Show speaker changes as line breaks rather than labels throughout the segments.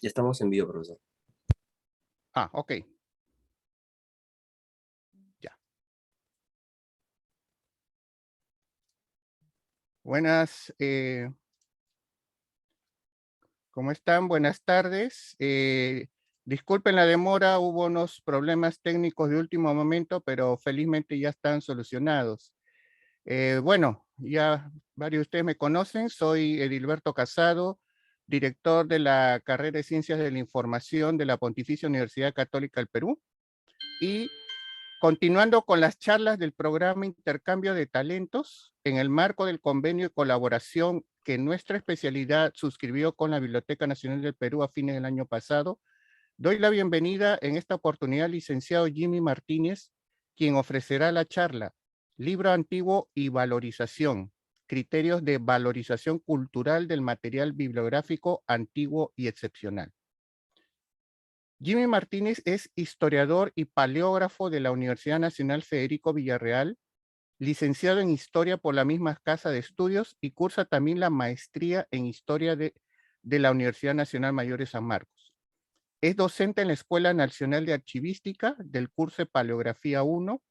Ya estamos en vivo, profesor.
Ah, ok. Ya. Buenas, ¿cómo están? Buenas tardes. Disculpen la demora, hubo unos problemas técnicos de último momento, pero felizmente ya están solucionados. Bueno, ya varios de ustedes me conocen, soy Edilberto Casado, director de la carrera de Ciencias de la Información de la Pontificia Universidad Católica del Perú, y continuando con las charlas del programa Intercambio de Talentos, en el marco del convenio de colaboración que nuestra especialidad suscribió con la Biblioteca Nacional del Perú a fines del año pasado, doy la bienvenida en esta oportunidad al licenciado Jimmy Martínez, quien ofrecerá la charla Libro Antiguo y Valorización, criterios de valorización cultural del material bibliográfico antiguo y excepcional. Jimmy Martínez es historiador y paleógrafo de la Universidad Nacional Federico Villarreal, licenciado en Historia por la misma Casa de Estudios y cursa también la maestría en Historia de la Universidad Nacional Mayor de San Marcos. Es docente en la Escuela Nacional de Archivística del curso de Paleografía 1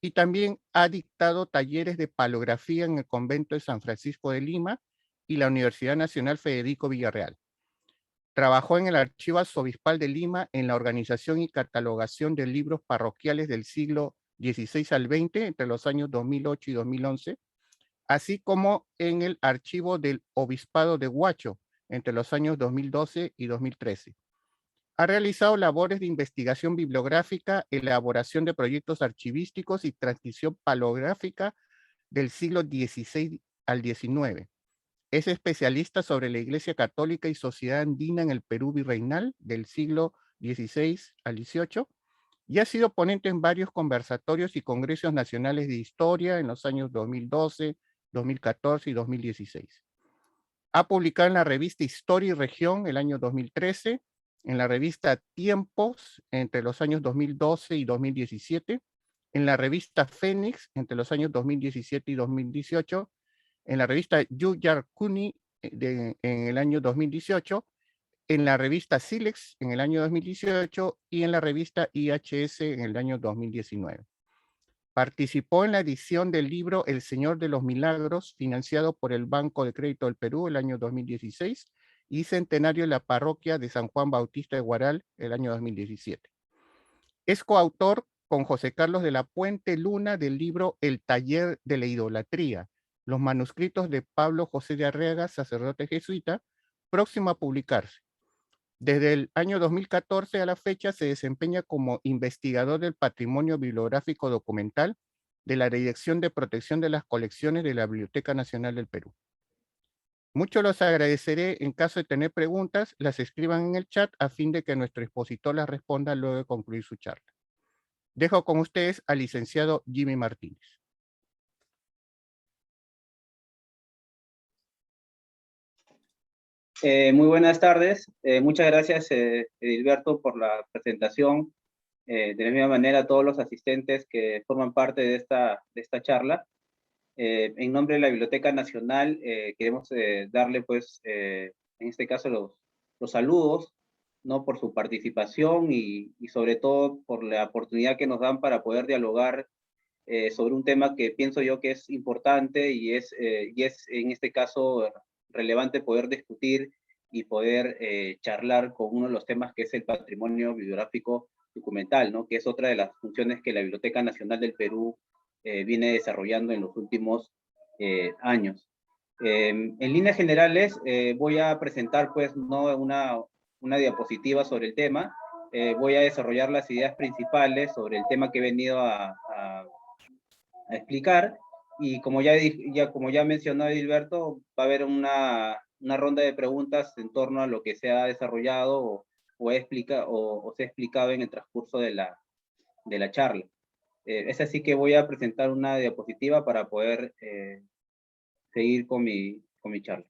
y también ha dictado talleres de paleografía en el Convento de San Francisco de Lima y la Universidad Nacional Federico Villarreal. Trabajó en el Archivo Arzobispal de Lima en la organización y catalogación de libros parroquiales del siglo XVI al XX entre los años 2008 y 2011, así como en el Archivo del Obispado de Huacho entre los años 2012 y 2013. Ha realizado labores de investigación bibliográfica, elaboración de proyectos archivísticos y transcripción paleográfica del siglo XVI al XIX. Es especialista sobre la Iglesia Católica y sociedad andina en el Perú virreinal del siglo XVI al XVIII y ha sido ponente en varios conversatorios y congresos nacionales de historia en los años 2012, 2014 y 2016. Ha publicado en la revista Historia y Región el año 2013, en la revista Tiempos entre los años 2012 y 2017, en la revista Fénix entre los años 2017 y 2018, en la revista Yuyar Kuni en el año 2018, en la revista Silex en el año 2018 y en la revista IHS en el año 2019. Participó en la edición del libro El Señor de los Milagros, financiado por el Banco de Crédito del Perú el año 2016 y centenario de la parroquia de San Juan Bautista de Huaral el año 2017. Es coautor con José Carlos de la Puente Luna del libro El Taller de la Idolatría, los manuscritos de Pablo José de Arriaga, sacerdote jesuita, próximo a publicarse. Desde el año 2014 a la fecha se desempeña como investigador del patrimonio bibliográfico documental de la Dirección de Protección de las Colecciones de la Biblioteca Nacional del Perú. Mucho los agradeceré en caso de tener preguntas, las escriban en el chat a fin de que nuestro expositor las responda luego de concluir su charla. Dejo con ustedes al licenciado Jimmy Martínez.
Muy buenas tardes. Muchas gracias, Edilberto, por la presentación. De la misma manera, a todos los asistentes que forman parte de esta charla. En nombre de la Biblioteca Nacional, queremos darle, pues, en este caso, los saludos, ¿no? Por su participación y sobre todo por la oportunidad que nos dan para poder dialogar sobre un tema que pienso yo que es importante y es en este caso relevante poder discutir y poder charlar con uno de los temas que es el patrimonio bibliográfico documental, ¿no? Que es otra de las funciones que la Biblioteca Nacional del Perú viene desarrollando en los últimos años. En líneas generales voy a presentar pues no una diapositiva sobre el tema, voy a desarrollar las ideas principales sobre el tema que he venido a explicar, y como ya mencionó Edilberto, va a haber una ronda de preguntas en torno a lo que se ha desarrollado o se ha explicado en el transcurso de la charla. Es así que voy a presentar una diapositiva para poder seguir con mi charla.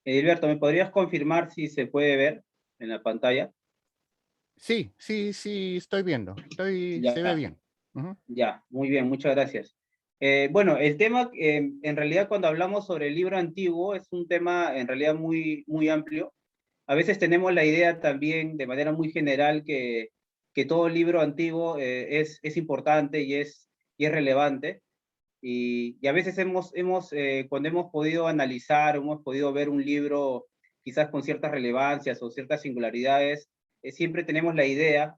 Edilberto, ¿me podrías confirmar si se puede ver en la pantalla?
Sí, estoy viendo. Se ve bien. Ujú.
Ya, muy bien, muchas gracias. Bueno, el tema, en realidad cuando hablamos sobre el libro antiguo, es un tema en realidad muy amplio. A veces tenemos la idea también de manera muy general que todo libro antiguo es importante y es relevante. Y a veces cuando hemos podido analizar, hemos podido ver un libro quizás con ciertas relevancias o ciertas singularidades, siempre tenemos la idea,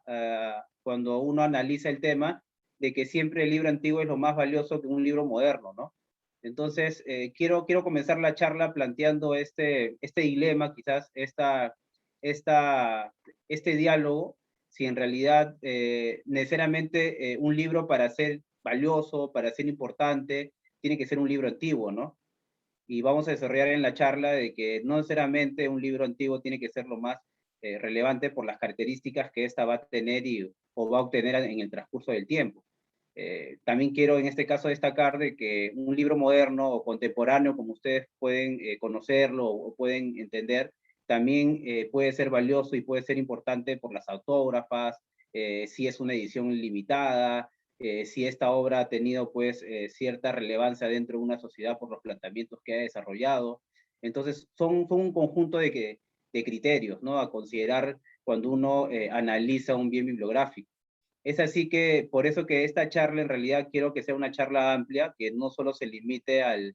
cuando uno analiza el tema, de que siempre el libro antiguo es lo más valioso que un libro moderno, ¿no? Entonces, quiero comenzar la charla planteando este dilema, quizás esta, este diálogo, si en realidad necesariamente un libro para ser valioso, para ser importante, tiene que ser un libro antiguo, ¿no? Y vamos a desarrollar en la charla de que no necesariamente un libro antiguo tiene que ser lo más relevante por las características que ésta va a tener o va a obtener en el transcurso del tiempo. También quiero en este caso destacar de que un libro moderno o contemporáneo, como ustedes pueden conocerlo o pueden entender, también puede ser valioso y puede ser importante por las autógrafas, si es una edición limitada, si esta obra ha tenido pues cierta relevancia dentro de una sociedad por los planteamientos que ha desarrollado. Entonces, son un conjunto de criterios, ¿no? A considerar cuando uno analiza un bien bibliográfico. Es así que por eso que esta charla en realidad quiero que sea una charla amplia, que no solo se limite al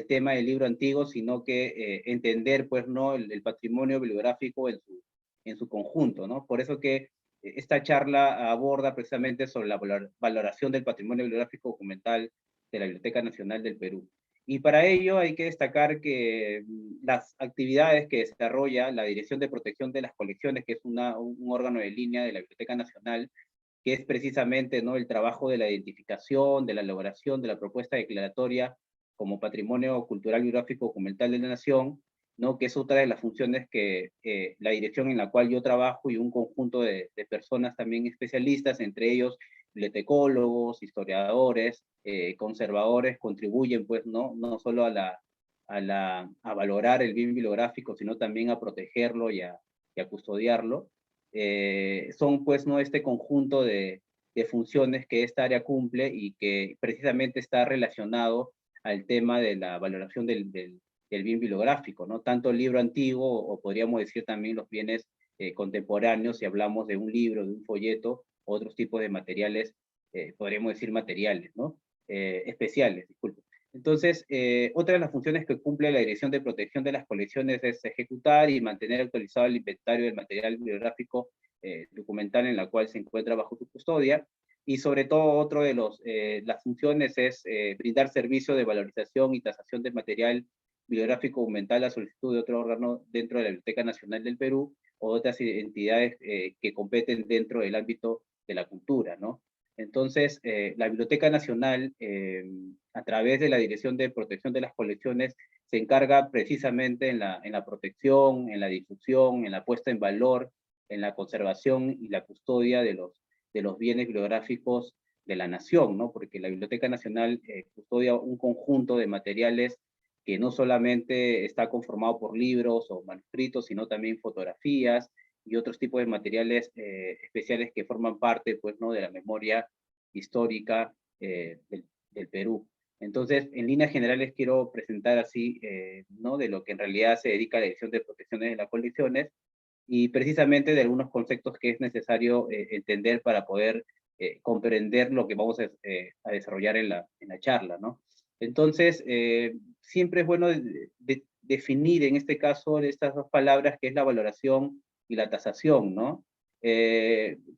tema del libro antiguo, sino que entender pues no el patrimonio bibliográfico en su conjunto, ¿no? Por eso que esta charla aborda precisamente sobre la valoración del patrimonio bibliográfico documental de la Biblioteca Nacional del Perú. Y para ello hay que destacar que las actividades que desarrolla la Dirección de Protección de las Colecciones, que es un órgano de línea de la Biblioteca Nacional, que es precisamente ¿no? el trabajo de la identificación, de la elaboración de la propuesta declaratoria como patrimonio cultural, biográfico, documental de la nación, ¿no? Que es otra de las funciones que la dirección en la cual yo trabajo y un conjunto de personas también especialistas, entre ellos bibliotecólogos, historiadores, conservadores, contribuyen pues no solo a valorar el bien bibliográfico, sino también a protegerlo y a custodiarlo. Son pues no este conjunto de funciones que esta área cumple y que precisamente está relacionado al tema de la valoración del bien bibliográfico, ¿no? Tanto el libro antiguo o podríamos decir también los bienes contemporáneos, si hablamos de un libro, de un folleto, otros tipos de materiales, podríamos decir materiales, ¿no? Especiales, disculpe. Entonces, otra de las funciones que cumple la Dirección de Protección de las Colecciones es ejecutar y mantener actualizado el inventario del material bibliográfico documental en la cual se encuentra bajo su custodia. Y sobre todo, otro de las funciones es brindar servicio de valorización y tasación del material bibliográfico documental a solicitud de otro órgano dentro de la Biblioteca Nacional del Perú o otras entidades que competen dentro del ámbito de la cultura, ¿no? Entonces, la Biblioteca Nacional, a través de la Dirección de Protección de las Colecciones, se encarga precisamente en la protección, en la difusión, en la puesta en valor, en la conservación y la custodia de los bienes bibliográficos de la nación, ¿no? Porque la Biblioteca Nacional custodia un conjunto de materiales que no solamente está conformado por libros o manuscritos, sino también fotografías, y otros tipos de materiales especiales que forman parte, pues, ¿no? de la memoria histórica del Perú. Entonces, en líneas generales quiero presentar así, ¿no? De lo que en realidad se dedica a la Dirección de Protecciones de las Colecciones y precisamente de algunos conceptos que es necesario entender para poder comprender lo que vamos a desarrollar en la charla, ¿no? Entonces, siempre es bueno definir en este caso estas dos palabras que es la valoración y la tasación, ¿no?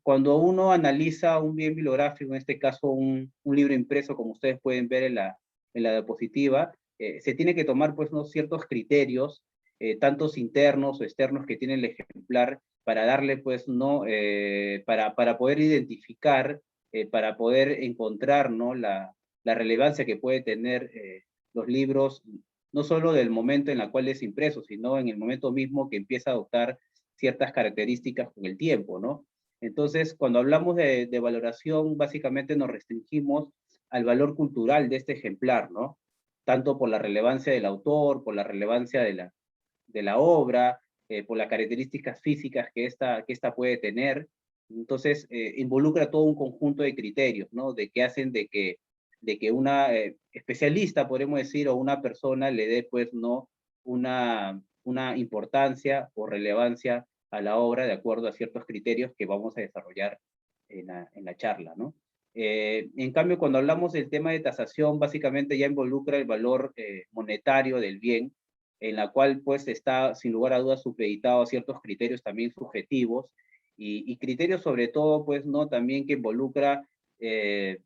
Cuando uno analiza un bien bibliográfico, en este caso un libro impreso, como ustedes pueden ver en la diapositiva, se tiene que tomar pues unos ciertos criterios, tantos internos o externos que tiene el ejemplar, para darle pues, ¿no? Para poder identificar, para poder encontrar, ¿no? La relevancia que puede tener los libros, no solo del momento en el cual es impreso, sino en el momento mismo que empieza a adoptar ciertas características con el tiempo, ¿no? Entonces, cuando hablamos de valoración, básicamente nos restringimos al valor cultural de este ejemplar, ¿no? Tanto por la relevancia del autor, por la relevancia de la obra, por las características físicas que esta puede tener, Entonces, involucra todo un conjunto de criterios, ¿no? De que hacen de que una especialista, podemos decir, o una persona le dé, pues, ¿no? Una importancia o relevancia a la obra de acuerdo a ciertos criterios que vamos a desarrollar en la charla, ¿no? En cambio, cuando hablamos del tema de tasación, básicamente ya involucra el valor monetario del bien, en la cual pues está sin lugar a dudas supeditado a ciertos criterios también subjetivos y criterios sobre todo pues no también que involucra el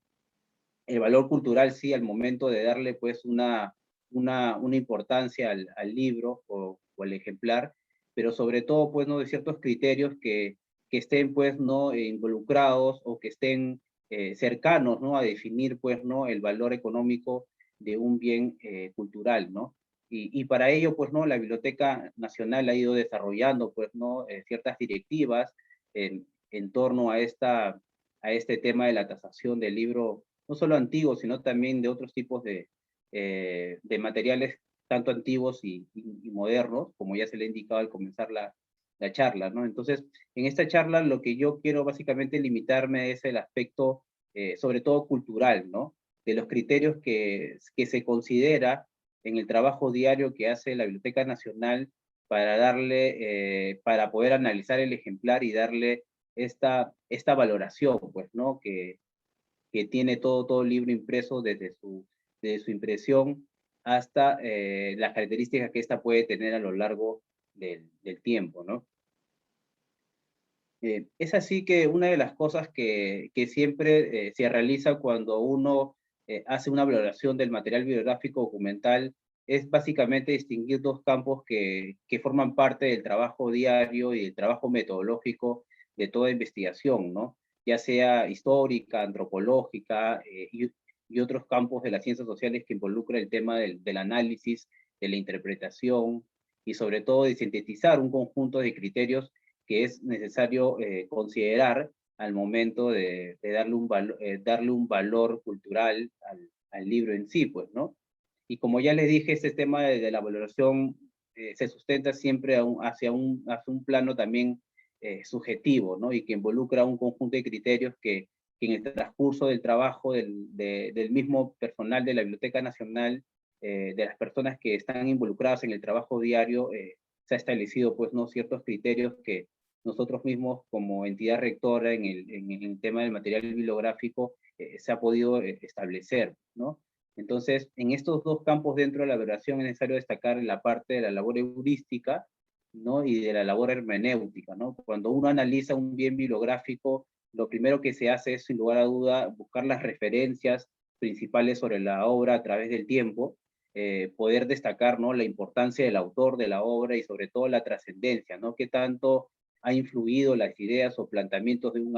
valor cultural sí al momento de darle pues una importancia al libro o al ejemplar, pero sobre todo pues no de ciertos criterios que estén pues no involucrados o que estén cercanos no a definir pues no el valor económico de un bien cultural, ¿no? Y para ello pues no la Biblioteca Nacional ha ido desarrollando pues no ciertas directivas en torno a este tema de la tasación del libro no solo antiguos, sino también de otros tipos de materiales, tanto antiguos y modernos, como ya se le ha indicado al comenzar la charla, ¿no? Entonces, en esta charla lo que yo quiero básicamente limitarme es el aspecto, sobre todo cultural, ¿no? De los criterios que se considera en el trabajo diario que hace la Biblioteca Nacional para para poder analizar el ejemplar y darle esta valoración, pues, ¿no? Que tiene todo el libro impreso desde su impresión hasta las características que ésta puede tener a lo largo del tiempo, ¿no? Es así que una de las cosas que siempre se realiza cuando uno hace una valoración del material bibliográfico documental es básicamente distinguir dos campos que forman parte del trabajo diario y del trabajo metodológico de toda investigación, ¿no? Ya sea histórica, antropológica y otros campos de las ciencias sociales que involucra el tema del análisis, de la interpretación y sobre todo de sintetizar un conjunto de criterios que es necesario considerar al momento de darle un valor cultural al libro en sí, pues, ¿no? Y como ya les dije, este tema de la valoración se sustenta siempre hacia un plano también subjetivo, ¿no? Y que involucra un conjunto de criterios que en el transcurso del trabajo del mismo personal de la Biblioteca Nacional, de las personas que están involucradas en el trabajo diario, se ha establecido, pues, ¿no? Ciertos criterios que nosotros mismos como entidad rectora en el tema del material bibliográfico se ha podido establecer, ¿no? Entonces, en estos dos campos dentro de la evaluación es necesario destacar la parte de la labor heurística, ¿no? Y de la labor hermenéutica, ¿no? Cuando uno analiza un bien bibliográfico, lo primero que se hace es, sin lugar a duda, buscar las referencias principales sobre la obra a través del tiempo, poder destacar, ¿no? La importancia del autor de la obra y sobre todo la trascendencia, ¿no? Qué tanto ha influido las ideas o planteamientos de un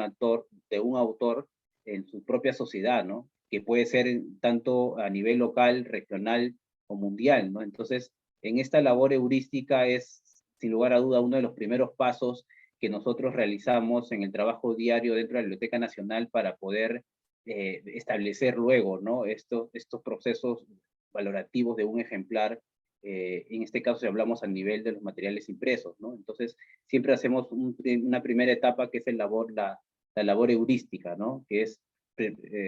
autor en su propia sociedad, ¿no? Que puede ser tanto a nivel local, regional o mundial, ¿no? Entonces, en esta labor heurística es, sin lugar a duda, uno de los primeros pasos que nosotros realizamos en el trabajo diario dentro de la Biblioteca Nacional para poder establecer luego, ¿no? Estos procesos valorativos de un ejemplar, en este caso si hablamos a nivel de los materiales impresos, ¿no? Entonces, siempre hacemos una primera etapa que es la labor heurística, ¿no? Que es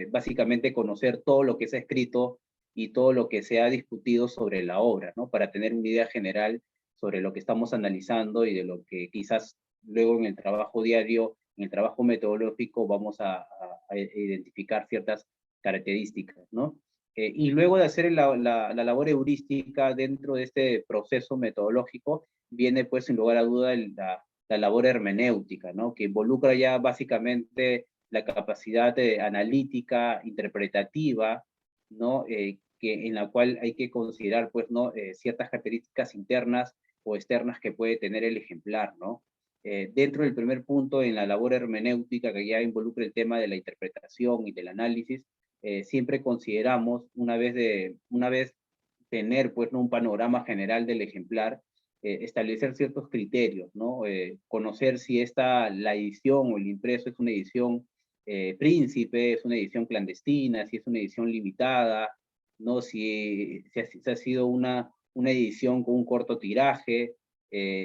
básicamente conocer todo lo que se ha escrito y todo lo que se ha discutido sobre la obra, ¿no? Para tener una idea general sobre lo que estamos analizando y de lo que quizás luego en el trabajo diario, en el trabajo metodológico, vamos a identificar ciertas características, ¿no? Y luego de hacer la labor heurística dentro de este proceso metodológico, viene pues sin lugar a duda la labor hermenéutica, ¿no? Que involucra ya básicamente la capacidad analítica, interpretativa, ¿no? En la cual hay que considerar, pues, ¿no? Ciertas características internas o externas que puede tener el ejemplar, ¿no? Dentro del primer punto, en la labor hermenéutica, que ya involucra el tema de la interpretación y del análisis, siempre consideramos, una vez tener, pues, ¿no? Un panorama general del ejemplar, establecer ciertos criterios, ¿no? Conocer si la edición o el impreso es una edición príncipe, es una edición clandestina, si es una edición limitada, ¿no? Si ha sido una edición con un corto tiraje,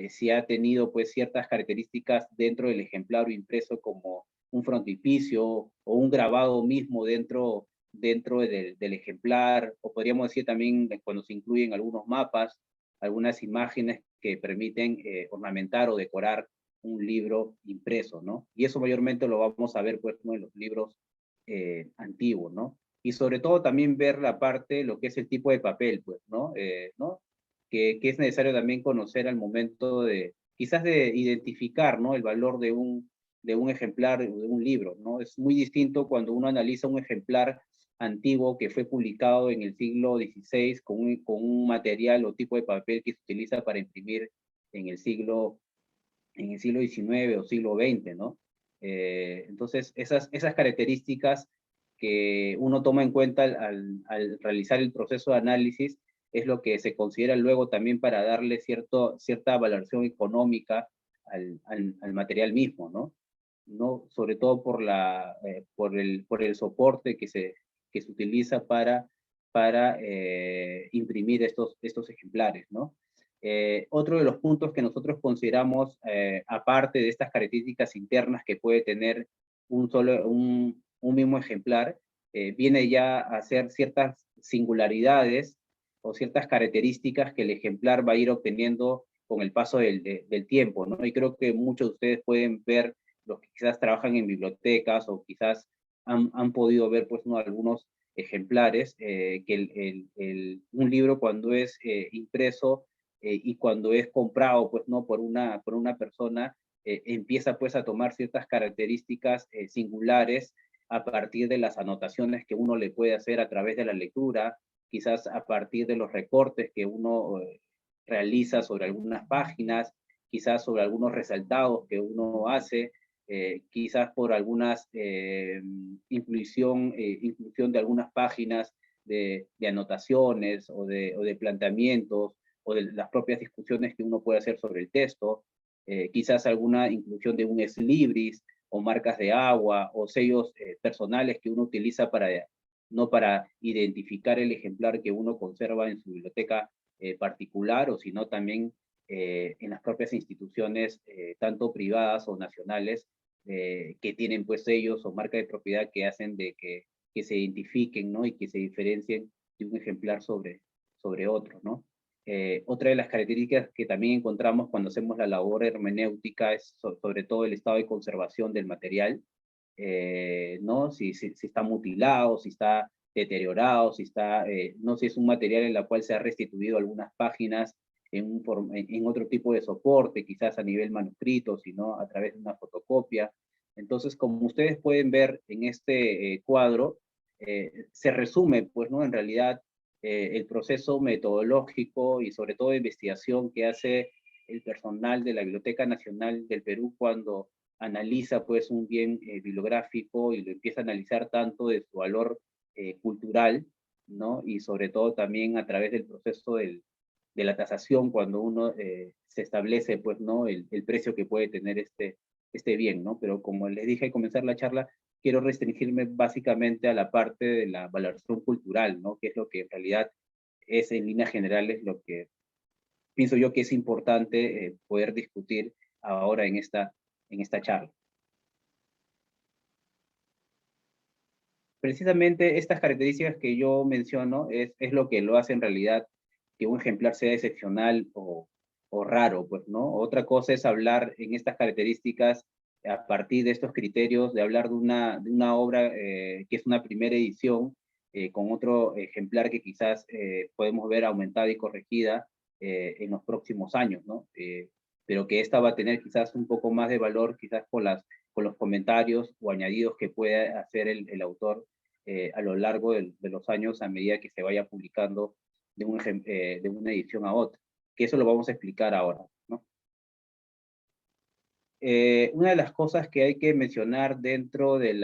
si ha tenido pues ciertas características dentro del ejemplar o impreso, como un frontispicio o un grabado mismo dentro del ejemplar, o podríamos decir también cuando se incluyen algunos mapas, algunas imágenes que permiten ornamentar o decorar un libro impreso, ¿no? Y eso mayormente lo vamos a ver, pues, ¿no?, en los libros antiguos, ¿no? Y sobre todo también ver la parte, lo que es el tipo de papel, pues, ¿no? ¿No? Que es necesario también conocer al momento de, quizás de identificar, ¿no?, el valor de un ejemplar, de un libro, ¿no? Es muy distinto cuando uno analiza un ejemplar antiguo que fue publicado en el siglo XVI con un material o tipo de papel que se utiliza para imprimir en el siglo XIX o siglo XX, ¿no? Entonces, esas características que uno toma en cuenta al realizar el proceso de análisis es lo que se considera luego también para darle cierta valoración económica al material mismo, ¿no? ¿No? Sobre todo por el soporte que se utiliza para imprimir estos ejemplares, ¿no? Otro de los puntos que nosotros consideramos, aparte de estas características internas que puede tener un mismo ejemplar, viene ya a ser ciertas singularidades o ciertas características que el ejemplar va a ir obteniendo con el paso del tiempo, ¿no? Y creo que muchos de ustedes pueden ver, los que quizás trabajan en bibliotecas o quizás han podido ver, pues, ¿no?, algunos ejemplares, que un libro cuando es impreso y cuando es comprado, pues, ¿no?, por una persona, empieza, pues, a tomar ciertas características singulares a partir de las anotaciones que uno le puede hacer a través de la lectura, quizás a partir de los recortes que uno realiza sobre algunas páginas, quizás sobre algunos resaltados que uno hace, quizás por algunas inclusión de algunas páginas de anotaciones o de planteamientos, o de las propias discusiones que uno puede hacer sobre el texto, quizás alguna inclusión de un ex libris o marcas de agua o sellos personales que uno utiliza no para identificar el ejemplar que uno conserva en su biblioteca particular, o sino también en las propias instituciones, tanto privadas o nacionales, que tienen pues sellos o marca de propiedad que hacen de que se identifiquen, ¿no?, y que se diferencien de un ejemplar sobre otro, ¿no? Otra de las características que también encontramos cuando hacemos la labor hermenéutica es sobre todo el estado de conservación del material, ¿no? Si está mutilado, si está deteriorado, no, si es un material en la cual se ha restituido algunas páginas en otro tipo de soporte, quizás a nivel manuscrito, sino a través de una fotocopia. Entonces, como ustedes pueden ver en este cuadro, se resume, pues, ¿no?, en realidad, el proceso metodológico y sobre todo de investigación que hace el personal de la Biblioteca Nacional del Perú cuando analiza, pues, un bien bibliográfico y lo empieza a analizar tanto de su valor cultural, ¿no?, y sobre todo también a través del proceso de la tasación, cuando uno se establece, pues, ¿no?, el precio que puede tener este bien, ¿no? Pero como les dije al comenzar la charla, quiero restringirme básicamente a la parte de la valoración cultural, ¿no?, que es lo que en realidad es, en líneas generales, lo que pienso yo que es importante poder discutir ahora en esta charla. Precisamente estas características que yo menciono es lo que lo hace en realidad que un ejemplar sea excepcional o raro, pues, ¿no? Otra cosa es hablar en estas características a partir de estos criterios, de hablar de una obra que es una primera edición, con otro ejemplar que quizás podemos ver aumentada y corregida en los próximos años, ¿no? Pero que esta va a tener quizás un poco más de valor, quizás con los comentarios o añadidos que puede hacer el autor a lo largo de los años, a medida que se vaya publicando de una edición a otra, que eso lo vamos a explicar ahora, ¿no? Una de las cosas que hay que mencionar dentro de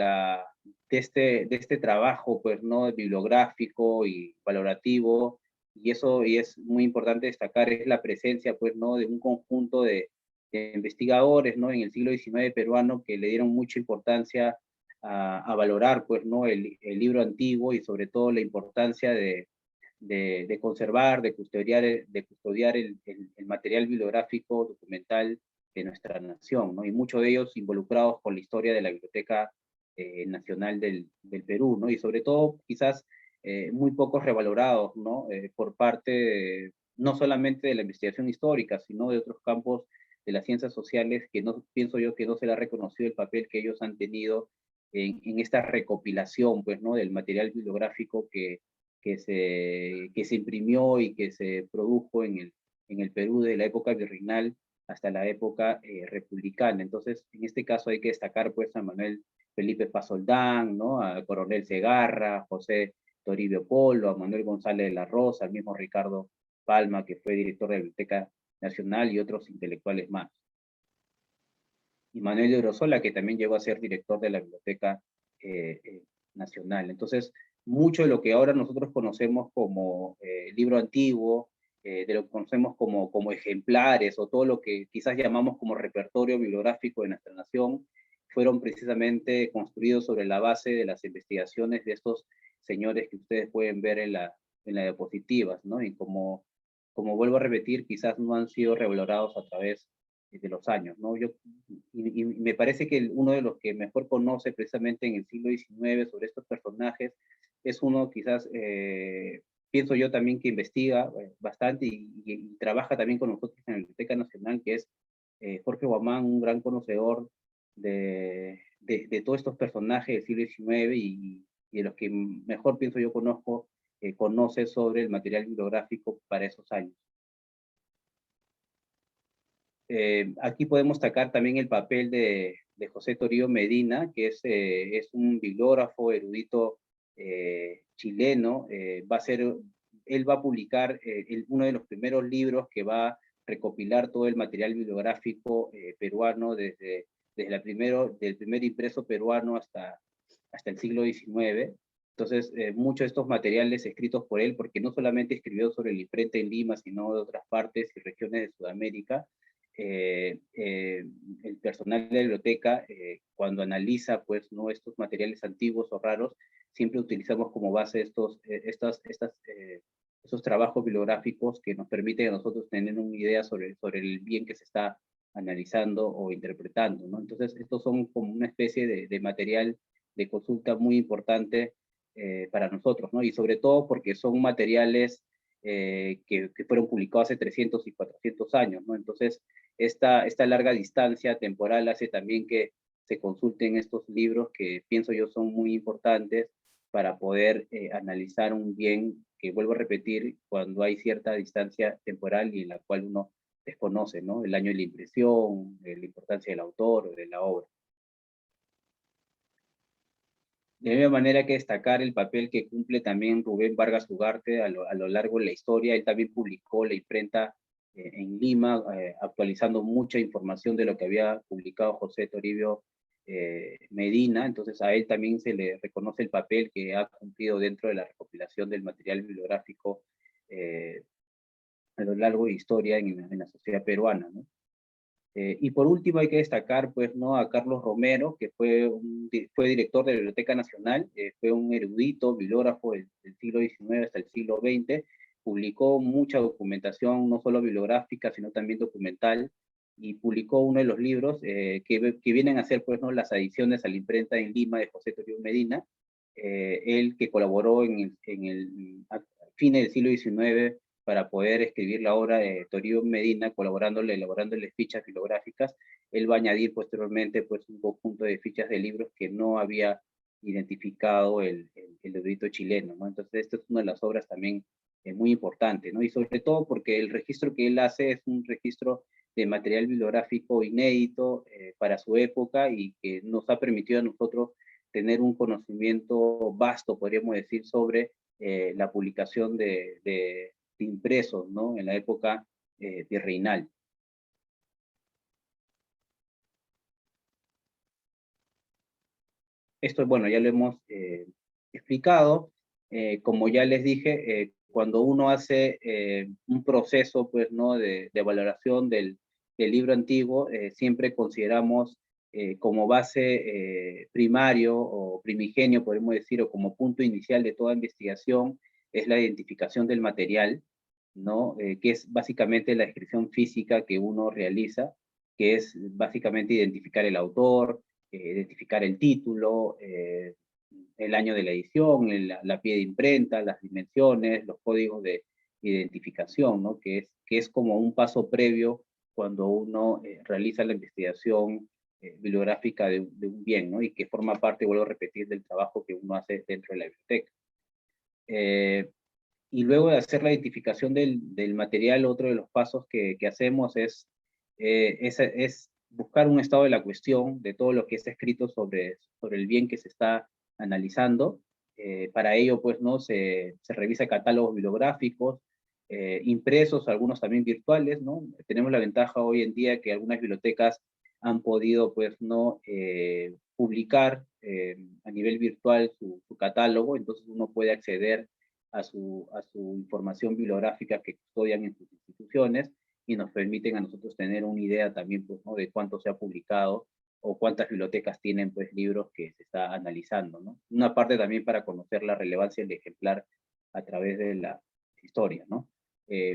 este trabajo, pues, ¿no?, bibliográfico y valorativo, y es muy importante destacar, es la presencia, pues, ¿no?, de un conjunto de investigadores, ¿no?, en el siglo XIX peruano, que le dieron mucha importancia a valorar, pues, ¿no?, el libro antiguo, y sobre todo la importancia de de conservar, de custodiar el material bibliográfico documental de nuestra nación, ¿no? Y muchos de ellos involucrados con la historia de la Biblioteca Nacional del Perú, ¿no? Y sobre todo, quizás, muy pocos revalorados, ¿no? Por parte, no solamente de la investigación histórica, sino de otros campos de las ciencias sociales, que no, pienso yo que no se le ha reconocido el papel que ellos han tenido en esta recopilación, pues, ¿no? Del material bibliográfico que se imprimió y que se produjo en el Perú de la época virreinal hasta la época republicana. Entonces, en este caso hay que destacar, pues, a Manuel Felipe Pasoldán, ¿no? A Coronel Segarra, a José Toribio Polo, a Manuel González de la Rosa, al mismo Ricardo Palma, que fue director de la Biblioteca Nacional, y otros intelectuales más. Y Manuel de Orosola, que también llegó a ser director de la Biblioteca Nacional. Entonces, mucho de lo que ahora nosotros conocemos como libro antiguo, de lo que conocemos como ejemplares, o todo lo que quizás llamamos como repertorio bibliográfico de nuestra nación, fueron precisamente construidos sobre la base de las investigaciones de estos señores que ustedes pueden ver en las diapositivas, ¿no? Y como vuelvo a repetir, quizás no han sido revalorados a través de los años, ¿no? Y me parece que uno de los que mejor conoce precisamente en el siglo XIX sobre estos personajes es uno, quizás, pienso yo también, que investiga bastante y trabaja también con nosotros en la Biblioteca Nacional, que es Jorge Guamán, un gran conocedor de todos estos personajes del siglo XIX, y de los que mejor, pienso yo, conoce sobre el material bibliográfico para esos años. Aquí podemos destacar también el papel de José Toribio Medina, que es un bibliógrafo erudito chileno. Él va a publicar uno de los primeros libros que va a recopilar todo el material bibliográfico peruano del primer impreso peruano hasta el siglo XIX. Entonces, muchos de estos materiales escritos por él, porque no solamente escribió sobre la imprenta en Lima, sino de otras partes y regiones de Sudamérica, el personal de la biblioteca, cuando analiza, pues, ¿no?, estos materiales antiguos o raros, siempre utilizamos como base estos trabajos bibliográficos que nos permiten a nosotros tener una idea sobre el bien que se está analizando o interpretando, ¿no? Entonces, estos son como una especie de material de consulta muy importante para nosotros, ¿no? Y sobre todo porque son materiales que fueron publicados hace 300 y 400 años, ¿no? Entonces, esta larga distancia temporal hace también que se consulten estos libros, que pienso yo son muy importantes para poder analizar un bien que, vuelvo a repetir, cuando hay cierta distancia temporal y en la cual uno desconoce, ¿no?, el año de la impresión, la importancia del autor o de la obra. De la misma manera hay que destacar el papel que cumple también Rubén Vargas Ugarte a lo largo de la historia. Él también publicó la imprenta en Lima, actualizando mucha información de lo que había publicado José Toribio Medina. Entonces, a él también se le reconoce el papel que ha cumplido dentro de la recopilación del material bibliográfico a lo largo de la historia en la sociedad peruana, ¿no? Y por último hay que destacar, pues, ¿no?, a Carlos Romero, que fue director de la Biblioteca Nacional. Fue un erudito, bibliógrafo del siglo XIX hasta el siglo XX. Publicó mucha documentación, no solo bibliográfica, sino también documental, y publicó uno de los libros que vienen a ser, pues, ¿no?, las adiciones a la imprenta en Lima de José Toribio Medina. Él, que colaboró a fines del siglo XIX para poder escribir la obra de Toribio Medina, elaborándole fichas filográficas. Él va a añadir posteriormente, pues, un conjunto de fichas de libros que no había identificado el erudito chileno, ¿no? Entonces, esta es una de las obras también muy importante, ¿no? Y sobre todo porque el registro que él hace es un registro de material bibliográfico inédito para su época, y que nos ha permitido a nosotros tener un conocimiento vasto, podríamos decir, sobre la publicación de impresos, ¿no?, en la época virreinal. Esto, bueno, ya lo hemos explicado. Como ya les dije, cuando uno hace un proceso, pues, ¿no?, de valoración del libro antiguo, siempre consideramos como base primario o primigenio, podemos decir, o como punto inicial de toda investigación, es la identificación del material, ¿no? Que es básicamente la descripción física que uno realiza, que es básicamente identificar el autor, identificar el título, el año de la edición, la pie de imprenta, las dimensiones, los códigos de identificación, ¿no? Que es como un paso previo cuando uno realiza la investigación bibliográfica de un bien, ¿no? Y que forma parte, vuelvo a repetir, del trabajo que uno hace dentro de la biblioteca. Y luego de hacer la identificación del material, otro de los pasos que hacemos es buscar un estado de la cuestión, de todo lo que está escrito sobre el bien que se está analizando. Para ello, pues, ¿no? Se revisa catálogos bibliográficos, impresos, algunos también virtuales, ¿no? Tenemos la ventaja hoy en día que algunas bibliotecas han podido, pues, ¿no? Publicar a nivel virtual su catálogo, entonces uno puede acceder a su información bibliográfica que custodian en sus instituciones y nos permiten a nosotros tener una idea también, pues, ¿no? De cuánto se ha publicado o cuántas bibliotecas tienen, pues, libros que se está analizando, ¿no? Una parte también para conocer la relevancia del ejemplar a través de la historia, ¿no?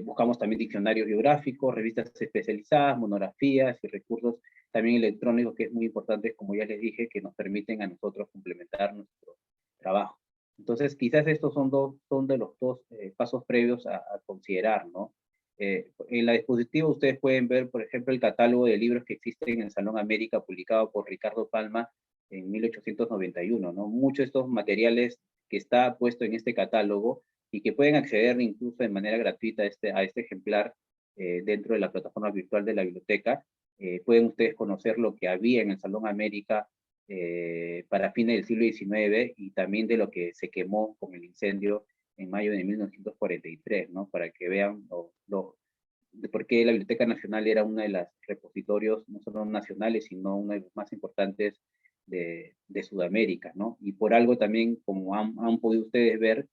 Buscamos también diccionarios biográficos, revistas especializadas, monografías y recursos también electrónicos, que es muy importante, como ya les dije, que nos permiten a nosotros complementar nuestro trabajo. Entonces, quizás estos son de los dos pasos previos a considerar, ¿no? En la diapositiva ustedes pueden ver, por ejemplo, el catálogo de libros que existen en el Salón América, publicado por Ricardo Palma en 1891, ¿no? Muchos de estos materiales que está puesto en este catálogo y que pueden acceder incluso de manera gratuita a este ejemplar dentro de la plataforma virtual de la biblioteca. Pueden ustedes conocer lo que había en el Salón América para fines del siglo XIX y también de lo que se quemó con el incendio en mayo de 1943, ¿no? Para que vean de por qué la Biblioteca Nacional era uno de los repositorios, no solo nacionales, sino uno de los más importantes de Sudamérica, ¿no? Y por algo también, como han podido ustedes ver,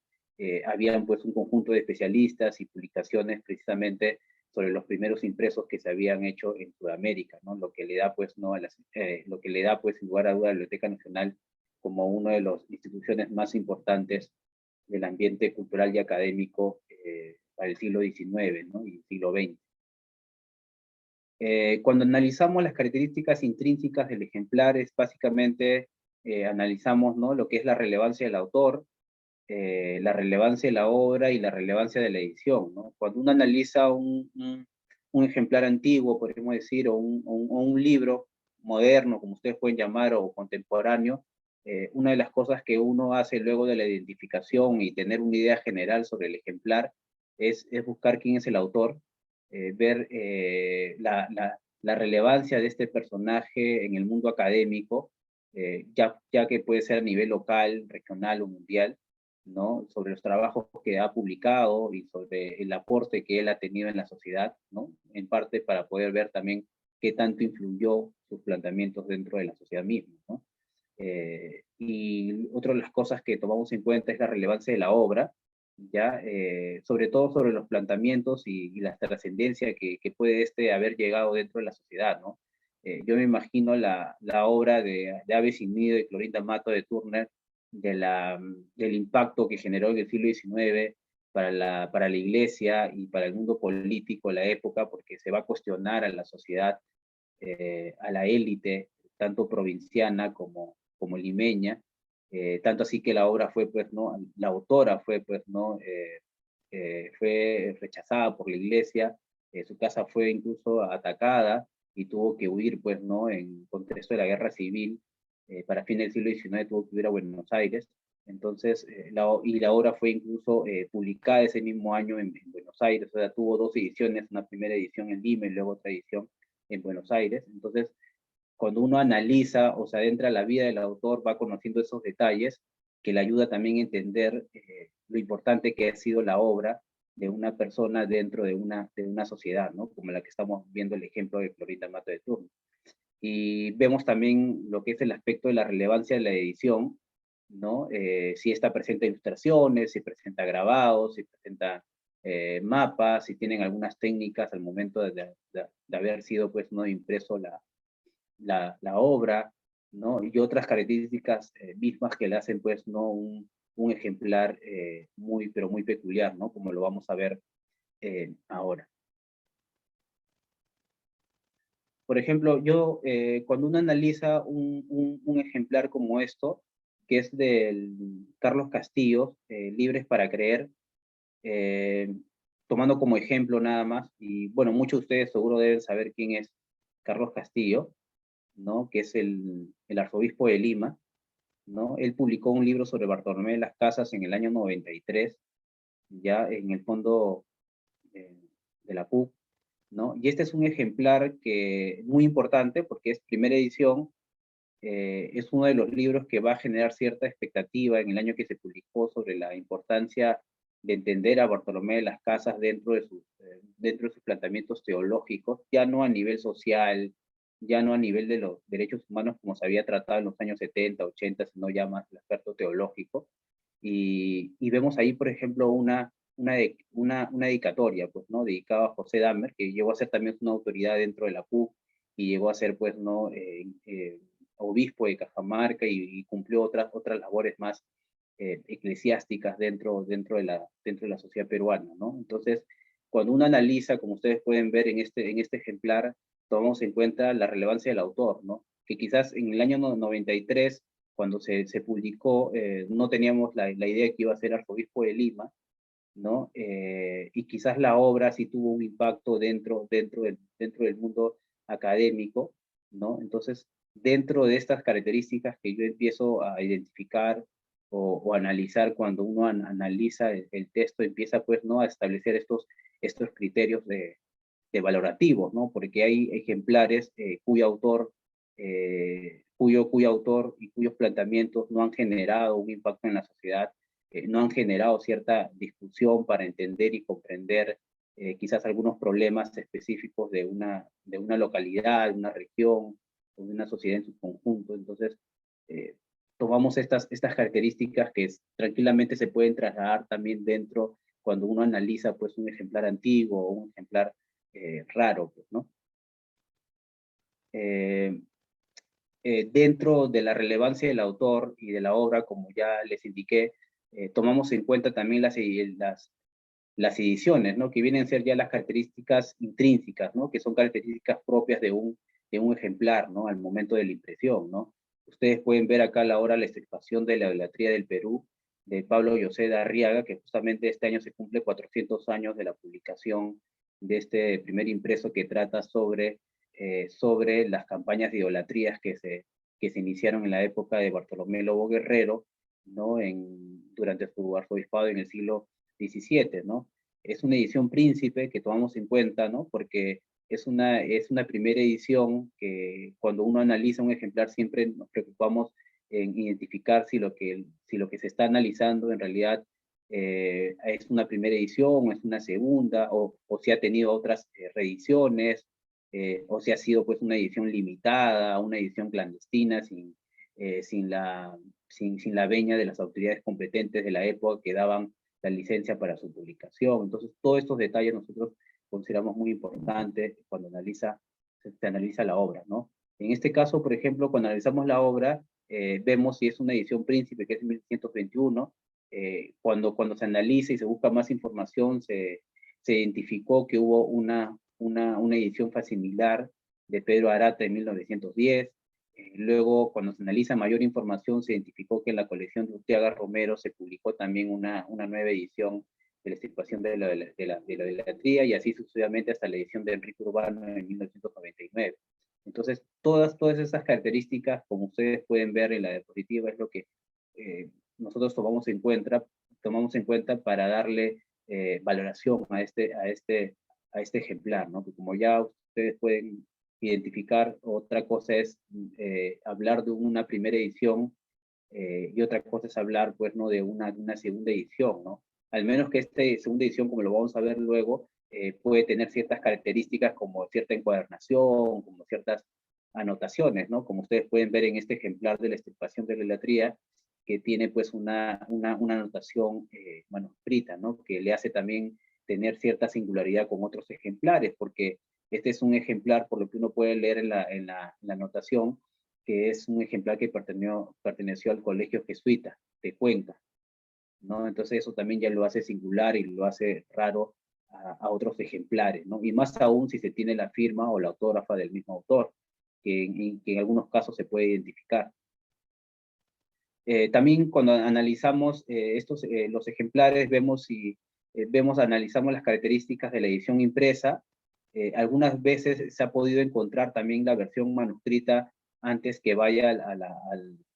habían pues un conjunto de especialistas y publicaciones precisamente sobre los primeros impresos que se habían hecho en Sudamérica, ¿no? Lo que le da pues, ¿no? Lo que le da pues sin lugar a duda a la Biblioteca Nacional como una de las instituciones más importantes del ambiente cultural y académico para el siglo XIX, ¿no? Y el siglo XX. Cuando analizamos las características intrínsecas del ejemplar, es básicamente analizamos, ¿no? Lo que es la relevancia del autor, la relevancia de la obra y la relevancia de la edición, ¿no? Cuando uno analiza un ejemplar antiguo, podríamos decir, o un libro moderno, como ustedes pueden llamar, o contemporáneo, una de las cosas que uno hace luego de la identificación y tener una idea general sobre el ejemplar es buscar quién es el autor, ver la relevancia de este personaje en el mundo académico, ya que puede ser a nivel local, regional o mundial, ¿no? Sobre los trabajos que ha publicado y sobre el aporte que él ha tenido en la sociedad, ¿no? En parte para poder ver también qué tanto influyó sus planteamientos dentro de la sociedad misma, ¿no? Y otra de las cosas que tomamos en cuenta es la relevancia de la obra, ¿ya? Sobre todo sobre los planteamientos y la trascendencia que puede haber llegado dentro de la sociedad, ¿no? Yo me imagino la obra de Ave sin nido de Clorinda Mato de Turner, del impacto que generó en el siglo XIX para la iglesia y para el mundo político de la época, porque se va a cuestionar a la sociedad, a la élite, tanto provinciana como limeña, tanto así que la obra fue, pues, ¿no? La autora fue, pues, ¿no? Fue rechazada por la iglesia, su casa fue incluso atacada y tuvo que huir, pues, ¿no? En contexto de la guerra civil, para fin del siglo XIX tuvo que huir a Buenos Aires. Entonces, la obra fue incluso publicada ese mismo año en Buenos Aires, o sea, tuvo dos ediciones, una primera edición en Lima y luego otra edición en Buenos Aires. Entonces, cuando uno analiza o se adentra a la vida del autor, va conociendo esos detalles que le ayuda también a entender lo importante que ha sido la obra de una persona dentro de una sociedad, ¿no? Como la que estamos viendo el ejemplo de Clorinda Mato de Turno. Y vemos también lo que es el aspecto de la relevancia de la edición, ¿no? Si está presenta ilustraciones, si presenta grabados, si presenta mapas, si tienen algunas técnicas al momento de haber sido, pues, no impreso la obra, ¿no? Y otras características mismas que le hacen, pues, ¿no? un ejemplar muy, pero muy peculiar, ¿no? Como lo vamos a ver ahora. Por ejemplo, yo, cuando uno analiza un ejemplar como esto, que es del Carlos Castillo, Libres para Creer, eh, tomando como ejemplo nada más, y bueno, muchos de ustedes seguro deben saber quién es Carlos Castillo, ¿no? Que es el arzobispo de Lima, ¿no? Él publicó un libro sobre Bartolomé de las Casas en el año 93, ya en el fondo eh, de la PUC, ¿no? Y este es un ejemplar que muy importante porque es primera edición, es uno de los libros que va a generar cierta expectativa en el año que se publicó sobre la importancia de entender a Bartolomé de las Casas dentro de sus planteamientos teológicos, ya no a nivel social, ya no a nivel de los derechos humanos como se había tratado en los años 70, 80, sino ya más el aspecto teológico. Y vemos ahí, por ejemplo, una dedicatoria, pues, ¿no? Dedicada a José Dahmer, que llegó a ser también una autoridad dentro de la PUC y llegó a ser, pues, ¿no? Obispo de Cajamarca y cumplió otras labores más eclesiásticas dentro de la sociedad peruana, ¿no? Entonces, cuando uno analiza, como ustedes pueden ver en este ejemplar, tomamos en cuenta la relevancia del autor, ¿no? Que quizás en el año 93, cuando se publicó, no teníamos la idea de que iba a ser arzobispo de Lima, ¿no? Y quizás la obra sí tuvo un impacto dentro del mundo académico, ¿no? Entonces, dentro de estas características que yo empiezo a identificar o analizar cuando uno analiza el texto, empieza pues, ¿no? A establecer estos criterios de valorativos, ¿no? Porque hay ejemplares cuyo autor y cuyos planteamientos no han generado un impacto en la sociedad, no han generado cierta discusión para entender y comprender quizás algunos problemas específicos de una localidad, de una región, o de una sociedad en su conjunto. Entonces, eh, tomamos estas características que tranquilamente se pueden trasladar también dentro cuando uno analiza pues un ejemplar antiguo o un ejemplar raro, pues, ¿no? Eh, Dentro de la relevancia del autor y de la obra, como ya les indiqué, tomamos en cuenta también las ediciones, ¿no? Que vienen a ser ya las características intrínsecas, ¿no? Que son características propias de un ejemplar, ¿no? Al momento de la impresión, ¿no? Ustedes pueden ver acá la obra La extirpación de la idolatría del Perú, de Pablo José de Arriaga, que justamente este año se cumple 400 años de la publicación de este primer impreso que trata sobre las campañas de idolatrías que se iniciaron en la época de Bartolomé Lobo Guerrero, ¿no? Durante su arzobispado en el siglo 17, ¿no? Es una edición príncipe que tomamos en cuenta, ¿no? Porque es una primera edición que cuando uno analiza un ejemplar siempre nos preocupamos en identificar si lo que se está analizando en realidad es una primera edición, o es una segunda, o si ha tenido otras reediciones, o si ha sido pues una edición limitada, una edición clandestina, sin la veña de las autoridades competentes de la época que daban la licencia para su publicación. Entonces, todos estos detalles nosotros consideramos muy importantes cuando se analiza la obra, ¿no? En este caso, por ejemplo, cuando analizamos la obra, vemos si es una edición príncipe, que es 1121, cuando se analiza y se busca más información, se identificó que hubo una edición facsimilar de Pedro Arata en 1910. Luego, cuando se analiza mayor información, se identificó que en la colección de Urteaga Romero se publicó también una nueva edición de la extirpación de la idolatría, y así sucesivamente hasta la edición de Enrique Urbano en 1999. Entonces, todas esas características, como ustedes pueden ver en la diapositiva, es lo que nosotros tomamos en cuenta para darle valoración a este ejemplar, ¿no? Que como ya ustedes pueden identificar, otra cosa es hablar de una primera edición y otra cosa es hablar, pues, ¿no? De una segunda edición, ¿no? Al menos que esta segunda edición, como lo vamos a ver luego, puede tener ciertas características como cierta encuadernación, como ciertas anotaciones, ¿no? Como ustedes pueden ver en este ejemplar de la extirpación de la idolatría, que tiene pues una anotación manuscrita, ¿no? Que le hace también tener cierta singularidad con otros ejemplares, porque este es un ejemplar, por lo que uno puede leer en la anotación, que es un ejemplar que perteneció al Colegio Jesuita de Cuenca, ¿no? Entonces eso también ya lo hace singular y lo hace raro a otros ejemplares, ¿no? Y más aún si se tiene la firma o la autógrafa del mismo autor, que en algunos casos se puede identificar. También cuando analizamos los ejemplares, analizamos las características de la edición impresa. Algunas veces se ha podido encontrar también la versión manuscrita antes que vaya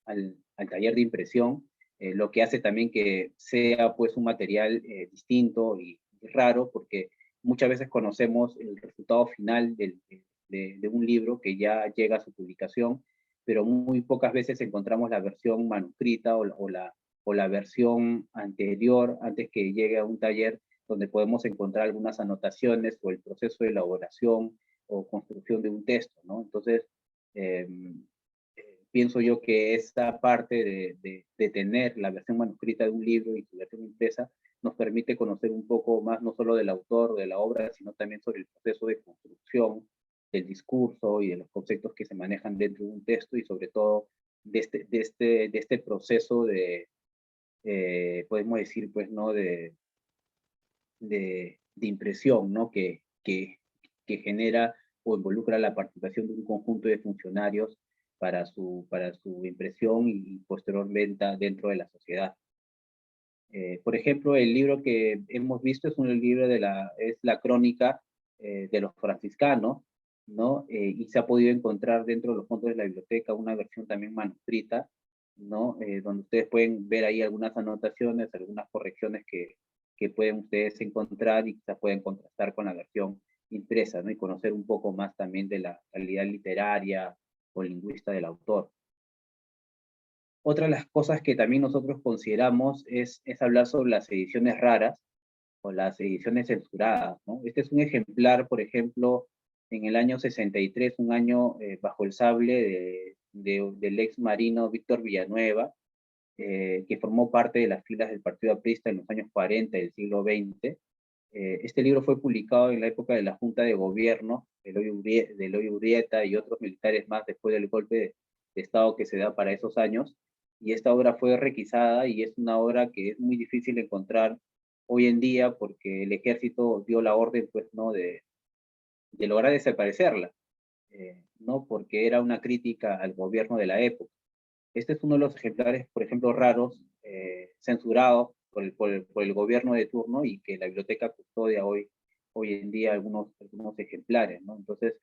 al taller de impresión, lo que hace también que sea pues un material distinto y raro, porque muchas veces conocemos el resultado final de un libro que ya llega a su publicación, pero muy pocas veces encontramos la versión manuscrita o la versión anterior, antes que llegue a un taller, donde podemos encontrar algunas anotaciones o el proceso de elaboración o construcción de un texto, ¿no? Entonces, pienso yo que esta parte de tener la versión manuscrita de un libro y su versión impresa nos permite conocer un poco más, no solo del autor, de la obra, sino también sobre el proceso de construcción del discurso y de los conceptos que se manejan dentro de un texto, y sobre todo de este proceso podemos decir, pues, ¿no? De impresión, ¿no? Que genera o involucra la participación de un conjunto de funcionarios para su impresión y posterior venta dentro de la sociedad. Por ejemplo, el libro que hemos visto es un libro es la crónica de los franciscanos, ¿no? Y se ha podido encontrar dentro de los fondos de la biblioteca una versión también manuscrita, ¿no? Donde ustedes pueden ver ahí algunas anotaciones, algunas correcciones que pueden ustedes encontrar y quizás pueden contrastar con la versión impresa, ¿no? Y conocer un poco más también de la calidad literaria o lingüista del autor. Otra de las cosas que también nosotros consideramos es hablar sobre las ediciones raras o las ediciones censuradas, ¿no? Este es un ejemplar, por ejemplo, en el año 63, un año bajo el sable del ex marino Víctor Villanueva, que formó parte de las filas del Partido Aprista en los años 40 del siglo XX. Este libro fue publicado en la época de la Junta de Gobierno de Eloy Urrieta y otros militares más después del golpe de Estado que se da para esos años, y esta obra fue requisada y es una obra que es muy difícil de encontrar hoy en día porque el ejército dio la orden, pues, ¿no? de lograr desaparecerla, ¿no? Porque era una crítica al gobierno de la época. Este es uno de los ejemplares, por ejemplo, raros, censurados por el gobierno de turno, y que la biblioteca custodia hoy en día algunos ejemplares, ¿no? Entonces,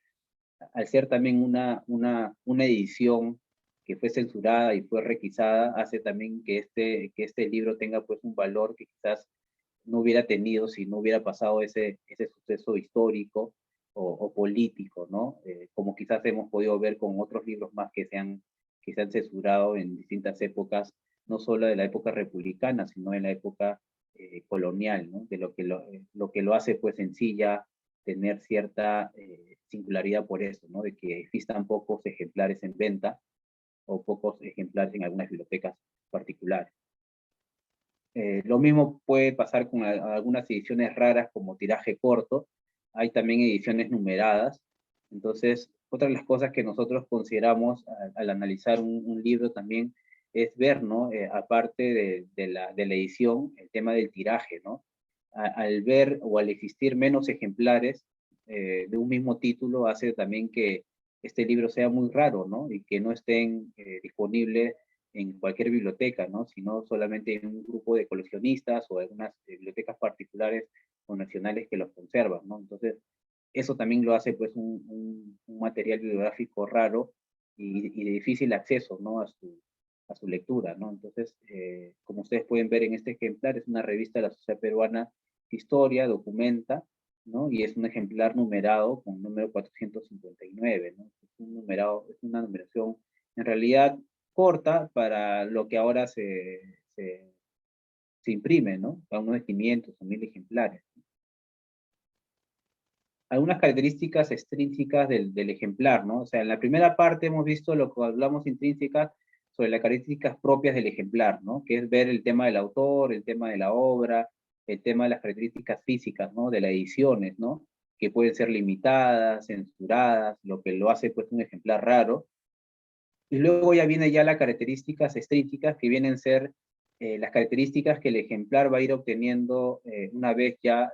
al ser también una edición que fue censurada y fue requisada, hace también que este libro tenga pues un valor que quizás no hubiera tenido si no hubiera pasado ese suceso histórico o político, ¿no? Como quizás hemos podido ver con otros libros más que se han censurado en distintas épocas, no solo de la época republicana, sino en la época colonial, ¿no? De lo que lo hace pues sencilla tener cierta singularidad por eso, ¿no? De que existan pocos ejemplares en venta o pocos ejemplares en algunas bibliotecas particulares. Lo mismo puede pasar con algunas ediciones raras como tiraje corto. Hay también ediciones numeradas. Entonces, otra de las cosas que nosotros consideramos al analizar un libro también es ver, ¿no? Aparte de la edición, el tema del tiraje, ¿no? Al ver o al existir menos ejemplares de un mismo título, hace también que este libro sea muy raro, ¿no? Y que no estén disponibles en cualquier biblioteca, ¿no? Sino solamente en un grupo de coleccionistas o algunas bibliotecas particulares o nacionales que los conservan, ¿no? Entonces, eso también lo hace pues un material bibliográfico raro y de difícil acceso, ¿no? A su lectura, ¿no? Entonces, como ustedes pueden ver en este ejemplar, es una revista de la Sociedad Peruana de Historia, documenta, ¿no? Y es un ejemplar numerado con número 459, ¿no? Es una numeración en realidad corta para lo que ahora se imprime, ¿no? Para unos 500 o 1000 ejemplares. Algunas características extrínsecas del ejemplar, ¿no? O sea, en la primera parte hemos visto lo que hablamos intrínsecas sobre las características propias del ejemplar, ¿no? Que es ver el tema del autor, el tema de la obra, el tema de las características físicas, ¿no? De las ediciones, ¿no? Que pueden ser limitadas, censuradas, lo que lo hace pues un ejemplar raro. Y luego ya viene ya las características extrínsecas que vienen a ser las características que el ejemplar va a ir obteniendo una vez ya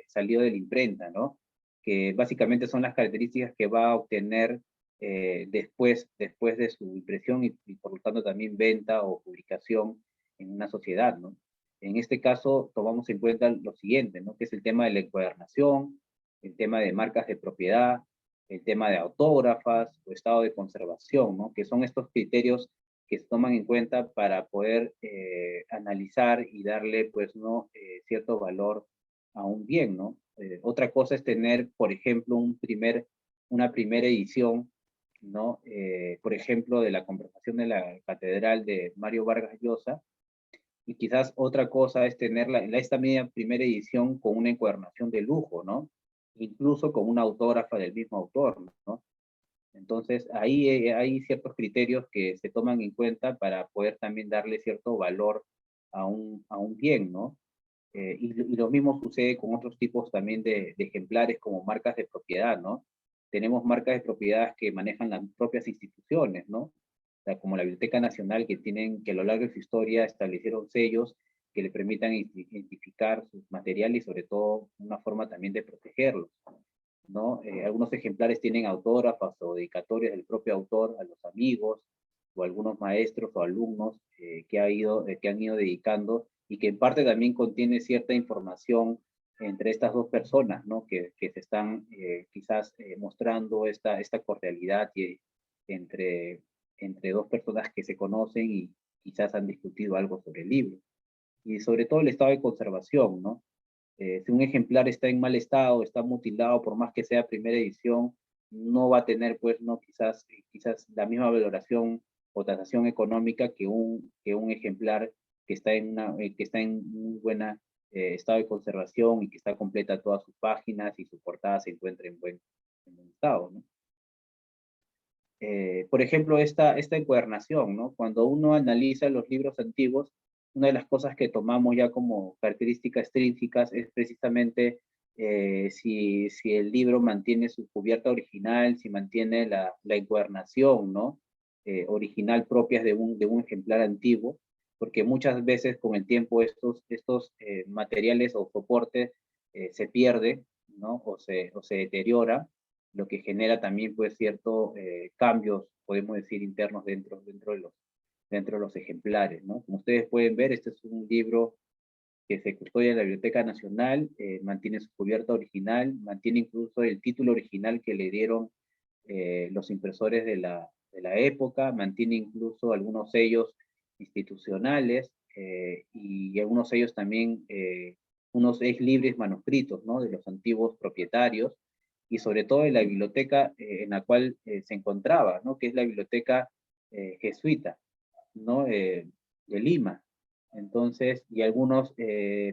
salido de la imprenta, ¿no? Que básicamente son las características que va a obtener después de su impresión y por lo tanto también venta o publicación en una sociedad, ¿no? En este caso tomamos en cuenta lo siguiente, ¿no? Que es el tema de la encuadernación, el tema de marcas de propiedad, el tema de autógrafas o estado de conservación, ¿no? Que son estos criterios que se toman en cuenta para poder analizar y darle, pues, ¿no? Cierto valor a un bien, ¿no? Otra cosa es tener, por ejemplo, una primera edición, ¿no? Por ejemplo, de la conversación de la catedral de Mario Vargas Llosa, y quizás otra cosa es tener esta media primera edición con una encuadernación de lujo, ¿no? Incluso con una autógrafa del mismo autor, ¿no? Entonces, ahí hay ciertos criterios que se toman en cuenta para poder también darle cierto valor a un bien, ¿no? Y lo mismo sucede con otros tipos también de ejemplares como marcas de propiedad, ¿no? Tenemos marcas de propiedad que manejan las propias instituciones, ¿no? O sea, como la Biblioteca Nacional, que a lo largo de su historia establecieron sellos que le permitan identificar sus materiales y sobre todo una forma también de protegerlos, ¿no? Algunos ejemplares tienen autógrafas o dedicatorias del propio autor a los amigos o algunos maestros o alumnos que han ido dedicando y que en parte también contiene cierta información entre estas dos personas, ¿no? Que se están quizás mostrando esta cordialidad entre, entre dos personas que se conocen y quizás han discutido algo sobre el libro. Y sobre todo el estado de conservación, ¿no? Si un ejemplar está en mal estado, está mutilado, por más que sea primera edición, no va a tener, pues, no, quizás la misma valoración o tasación económica que un ejemplar que está en muy buena estado de conservación y que está completa todas sus páginas y su portada se encuentra en buen estado, ¿no? Por ejemplo, esta encuadernación, ¿no? Cuando uno analiza los libros antiguos, una de las cosas que tomamos ya como características extrínsecas es precisamente si el libro mantiene su cubierta original, si mantiene la encuadernación, ¿no? Original propias de un ejemplar antiguo, porque muchas veces con el tiempo estos materiales o soportes se pierden, ¿no? O se deterioran, lo que genera también pues ciertos cambios, podemos decir, internos dentro de los ejemplares, ¿no? Como ustedes pueden ver, este es un libro que se custodia en la Biblioteca Nacional, mantiene su cubierta original, mantiene incluso el título original que le dieron los impresores de la época, mantiene incluso algunos sellos institucionales y algunos sellos también, unos ex libris manuscritos, ¿no? De los antiguos propietarios y sobre todo de la biblioteca en la cual se encontraba, ¿no? Que es la biblioteca jesuita, ¿no? De Lima. Entonces, y algunos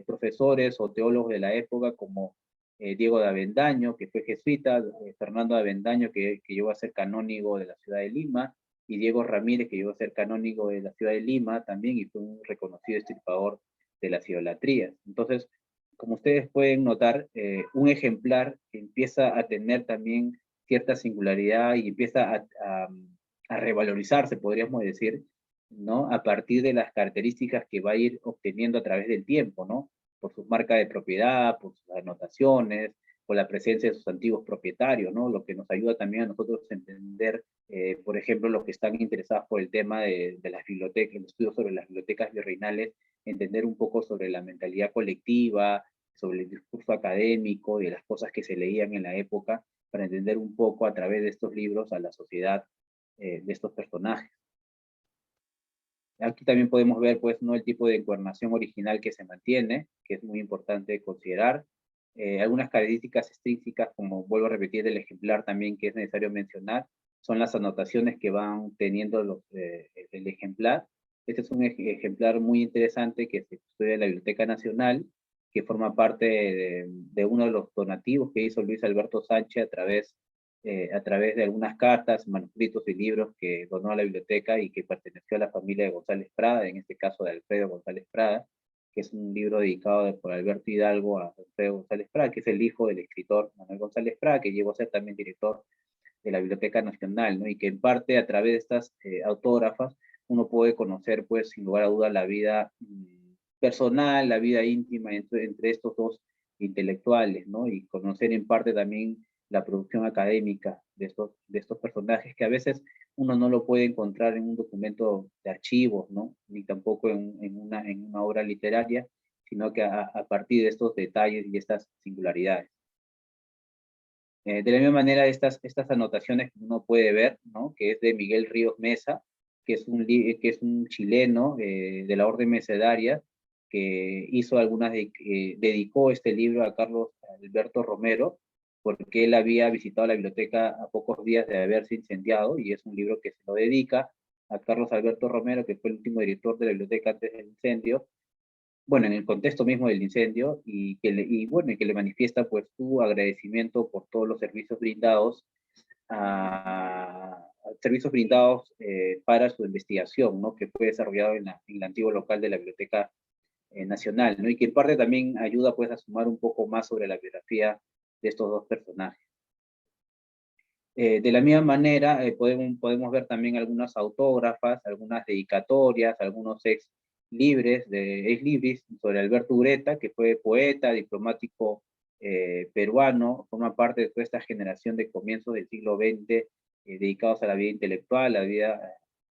profesores o teólogos de la época como Diego de Avendaño, que fue jesuita, Fernando de Avendaño, que llegó a ser canónigo de la ciudad de Lima, y Diego Ramírez, que llegó a ser canónigo de la ciudad de Lima también, y fue un reconocido extirpador de las idolatrías. Entonces, como ustedes pueden notar, un ejemplar empieza a tener también cierta singularidad y empieza a revalorizarse, podríamos decir, ¿no? A partir de las características que va a ir obteniendo a través del tiempo, ¿no? Por su marca de propiedad, por sus anotaciones, por la presencia de sus antiguos propietarios, ¿no? Lo que nos ayuda también a nosotros a entender, por ejemplo, los que están interesados por el tema de las bibliotecas, el estudio sobre las bibliotecas virreinales, entender un poco sobre la mentalidad colectiva, sobre el discurso académico y de las cosas que se leían en la época, para entender un poco a través de estos libros a la sociedad de estos personajes. Aquí también podemos ver, pues, ¿no? El tipo de encuadernación original que se mantiene, que es muy importante considerar. Algunas características extrínsecas, como vuelvo a repetir, del ejemplar también que es necesario mencionar, son las anotaciones que van teniendo el ejemplar. Este es un ejemplar muy interesante que se custodia en la Biblioteca Nacional, que forma parte de uno de los donativos que hizo Luis Alberto Sánchez a través de algunas cartas, manuscritos y libros que donó a la biblioteca y que perteneció a la familia de González Prada, en este caso de Alfredo González Prada, que es un libro dedicado por Alberto Hidalgo a Alfredo González Prada, que es el hijo del escritor Manuel González Prada, que llegó a ser también director de la Biblioteca Nacional, ¿no? Y que en parte a través de estas autógrafas uno puede conocer, pues, sin lugar a duda, la vida personal, la vida íntima entre estos dos intelectuales, ¿no? Y conocer en parte también la producción académica de estos personajes que a veces uno no lo puede encontrar en un documento de archivos, ¿no? Ni tampoco en una obra literaria, sino que a partir de estos detalles y estas singularidades. De la misma manera, estas anotaciones que uno puede ver, ¿no? Que es de Miguel Ríos Mesa, que es un chileno de la Orden Mercedaria, que hizo dedicó este libro a Carlos Alberto Romero, porque él había visitado la biblioteca a pocos días de haberse incendiado, y es un libro que se lo dedica a Carlos Alberto Romero, que fue el último director de la biblioteca antes del incendio, bueno, en el contexto mismo del incendio, y que le manifiesta pues su agradecimiento por todos los servicios brindados, para su investigación, ¿no? Que fue desarrollado en el antiguo local de la Biblioteca Nacional, ¿no? Y que en parte también ayuda pues a sumar un poco más sobre la biografía de estos dos personajes. De la misma manera, podemos ver también algunas autógrafas, algunas dedicatorias, algunos ex libris sobre Alberto Ureta, que fue poeta, diplomático peruano, forma parte de toda esta generación de comienzos del siglo XX, dedicados a la vida intelectual, a la vida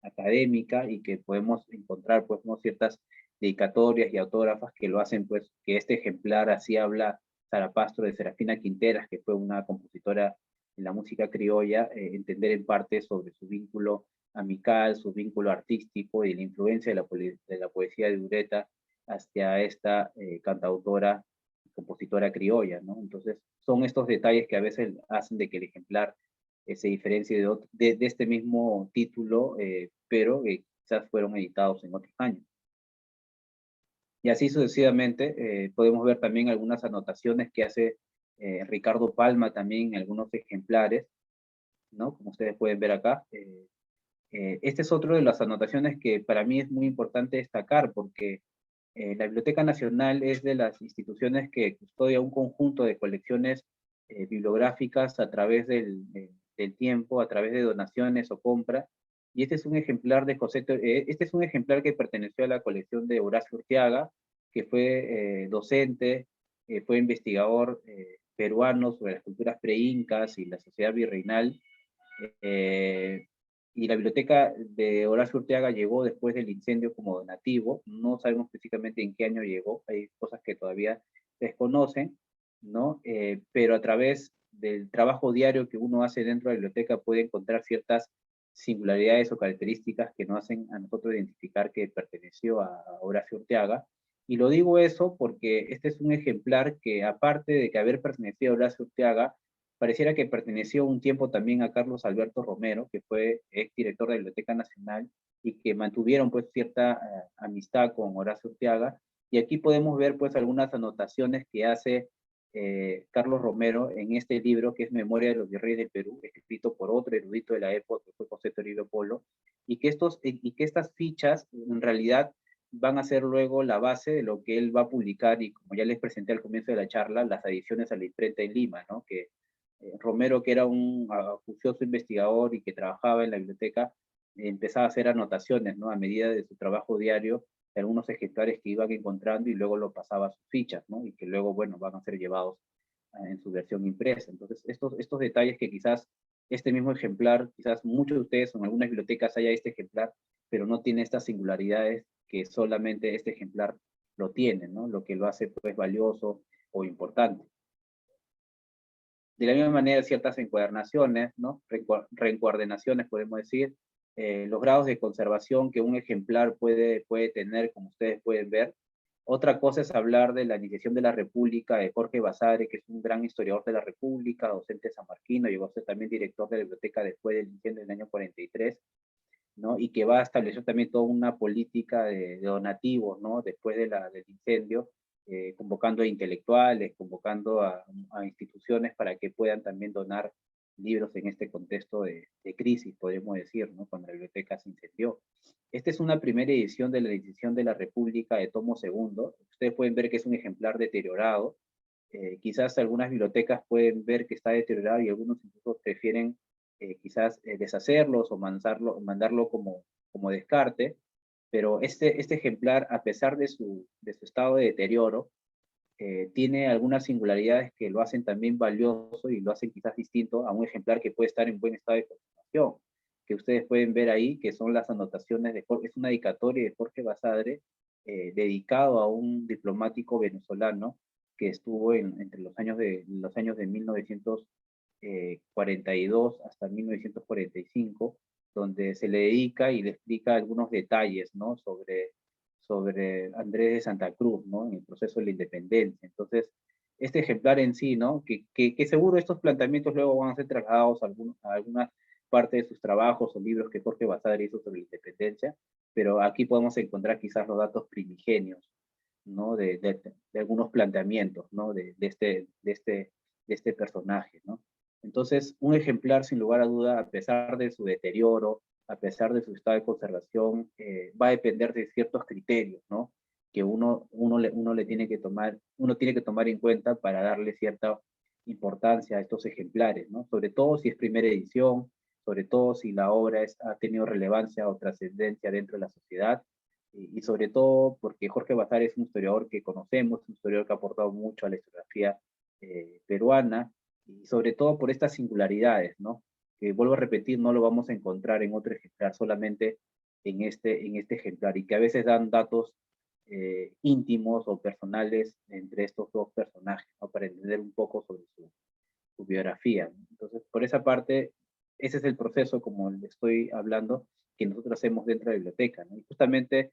académica, y que podemos encontrar pues, ¿no? ciertas dedicatorias y autógrafas que lo hacen, pues, que este ejemplar, así habla Sara Pastro de Serafina Quinteras, que fue una compositora en la música criolla, entender en parte sobre su vínculo amical, su vínculo artístico y la influencia de la poesía de Ureta hacia esta cantautora, compositora criolla, ¿no? Entonces, son estos detalles que a veces hacen de que el ejemplar se diferencie de este mismo título, pero quizás fueron editados en otros años. Y así sucesivamente, podemos ver también algunas anotaciones que hace Ricardo Palma también en algunos ejemplares, ¿no? Como ustedes pueden ver acá. Este es otro de las anotaciones que para mí es muy importante destacar, porque la Biblioteca Nacional es de las instituciones que custodia un conjunto de colecciones bibliográficas a través del tiempo, a través de donaciones o compra. Y este es un ejemplar de este es un ejemplar que perteneció a la colección de Horacio Urteaga, que fue docente, fue investigador peruano sobre las culturas preincas y la sociedad virreinal. Y la biblioteca de Horacio Urteaga llegó después del incendio como donativo. No sabemos específicamente en qué año llegó, hay cosas que todavía desconocen, ¿no? Pero a través del trabajo diario que uno hace dentro de la biblioteca puede encontrar ciertas singularidades o características que nos hacen a nosotros identificar que perteneció a Horacio Urteaga. Y lo digo eso porque este es un ejemplar que, aparte de que haber pertenecido a Horacio Urteaga, pareciera que perteneció un tiempo también a Carlos Alberto Romero, que fue exdirector de la Biblioteca Nacional, y que mantuvieron pues cierta amistad con Horacio Urteaga. Y aquí podemos ver pues algunas anotaciones que hace Carlos Romero en este libro, que es Memoria de los Virreyes del Perú, escrito por otro erudito de la época, que fue José Toribio Polo, y que estas fichas en realidad van a ser luego la base de lo que él va a publicar, y como ya les presenté al comienzo de la charla, las adiciones a la imprenta en Lima, ¿no? Que Romero, que era un acucioso investigador y que trabajaba en la biblioteca, empezaba a hacer anotaciones, ¿no? A medida de su trabajo diario, de algunos ejemplares que iban encontrando, y luego lo pasaba a sus fichas, ¿no? Y que luego, bueno, van a ser llevados en su versión impresa. Entonces, estos detalles que quizás este mismo ejemplar, quizás muchos de ustedes o en algunas bibliotecas haya este ejemplar, pero no tiene estas singularidades que solamente este ejemplar lo tiene, ¿no? Lo que lo hace, pues, valioso o importante. De la misma manera, ciertas encuadernaciones, ¿no? Reencuadernaciones, podemos decir, los grados de conservación que un ejemplar puede tener, como ustedes pueden ver. Otra cosa es hablar de la iniciación de la República de Jorge Basadre, que es un gran historiador de la República, docente sanmarquino, llegó a ser también director de la biblioteca después del incendio del año 43, ¿no? Y que va a establecer también toda una política de donativos, ¿no? Después del incendio, convocando a intelectuales, convocando a instituciones para que puedan también donar libros en este contexto de crisis, podemos decir, ¿no? Cuando la biblioteca se incendió. Esta es una primera edición de la edición de la República de tomo segundo. Ustedes pueden ver que es un ejemplar deteriorado. Quizás algunas bibliotecas pueden ver que está deteriorado y algunos incluso prefieren quizás deshacerlos o mandarlo como como descarte, pero este ejemplar, a pesar de su estado de deterioro, tiene algunas singularidades que lo hacen también valioso y lo hacen quizás distinto a un ejemplar que puede estar en buen estado de conservación, que ustedes pueden ver ahí, que son las anotaciones es una dedicatoria de Jorge Basadre, dedicado a un diplomático venezolano que estuvo entre los años de 1942 hasta 1945, donde se le dedica y le explica algunos detalles, ¿no? sobre Andrés de Santa Cruz, ¿no? En el proceso de la independencia. Entonces, este ejemplar en sí, ¿no? Que seguro estos planteamientos luego van a ser trasladados a alguna parte de sus trabajos o libros que Jorge Basadre hizo sobre la independencia, pero aquí podemos encontrar quizás los datos primigenios, ¿no? De algunos planteamientos, ¿no? De este personaje, ¿no? Entonces, un ejemplar, sin lugar a duda, a pesar de su deterioro, a pesar de su estado de conservación, va a depender de ciertos criterios, ¿no? Que uno tiene que tomar en cuenta para darle cierta importancia a estos ejemplares, ¿no? Sobre todo si es primera edición, sobre todo si la obra ha tenido relevancia o trascendencia dentro de la sociedad, y sobre todo porque Jorge Basadre es un historiador que conocemos, un historiador que ha aportado mucho a la historiografía peruana, y sobre todo por estas singularidades, ¿no? Que vuelvo a repetir, no lo vamos a encontrar en otro ejemplar, solamente en este ejemplar, y que a veces dan datos íntimos o personales entre estos dos personajes, ¿no? Para entender un poco sobre su biografía, ¿no? Entonces, por esa parte, ese es el proceso, como le estoy hablando, que nosotros hacemos dentro de la biblioteca, ¿no? Y justamente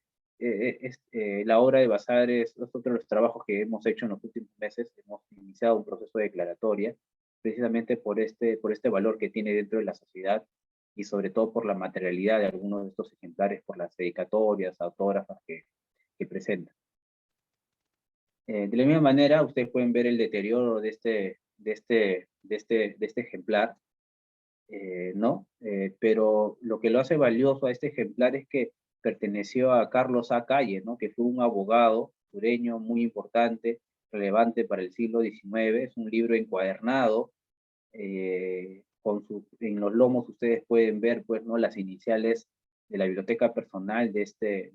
la obra de Basadre es otro de los trabajos que hemos hecho en los últimos meses. Hemos iniciado un proceso de declaratoria, precisamente por este valor que tiene dentro de la sociedad y sobre todo por la materialidad de algunos de estos ejemplares, por las dedicatorias, autógrafas que presentan. De la misma manera, ustedes pueden ver el deterioro de este ejemplar, ¿no? Pero lo que lo hace valioso a este ejemplar es que perteneció a Carlos A. Calle, ¿no? Que fue un abogado sureño muy importante, relevante para el siglo XIX. Es un libro encuadernado, en los lomos ustedes pueden ver, pues, ¿no? Las iniciales de la biblioteca personal de este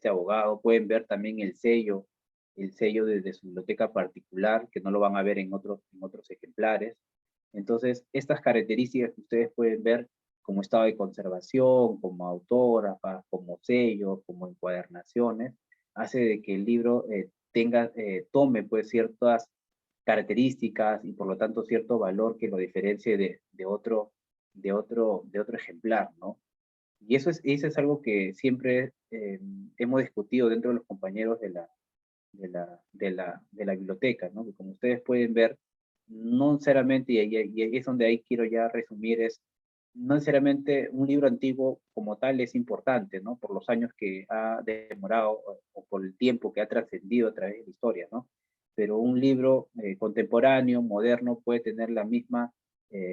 abogado. Pueden ver también el sello de su biblioteca particular, que no lo van a ver en otros ejemplares. Entonces, estas características que ustedes pueden ver como estado de conservación, como autógrafas, como sellos, como encuadernaciones, hace de que el libro tome, pues, ciertas características y por lo tanto cierto valor que lo diferencie de otro ejemplar, ¿no? Y eso es algo que siempre hemos discutido dentro de los compañeros de la biblioteca, ¿no? Que como ustedes pueden ver, no necesariamente, y es donde ahí quiero ya resumir, no necesariamente un libro antiguo como tal es importante, ¿no? Por los años que ha demorado o por el tiempo que ha trascendido a través de la historia, ¿no? Pero un libro contemporáneo, moderno, puede tener la misma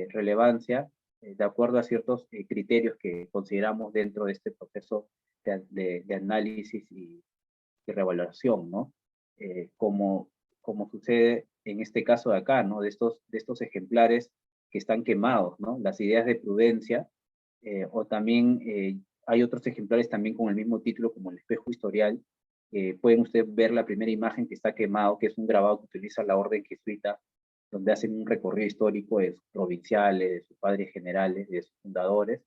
relevancia de acuerdo a ciertos criterios que consideramos dentro de este proceso de análisis y revaloración, ¿no? Como sucede en este caso de acá, ¿no? De estos ejemplares que están quemados, ¿no? Las ideas de prudencia, o también hay otros ejemplares también con el mismo título como el espejo historial. Pueden ustedes ver la primera imagen que está quemado, que es un grabado que utiliza la orden jesuita, donde hacen un recorrido histórico de sus provinciales, de sus padres generales, de sus fundadores,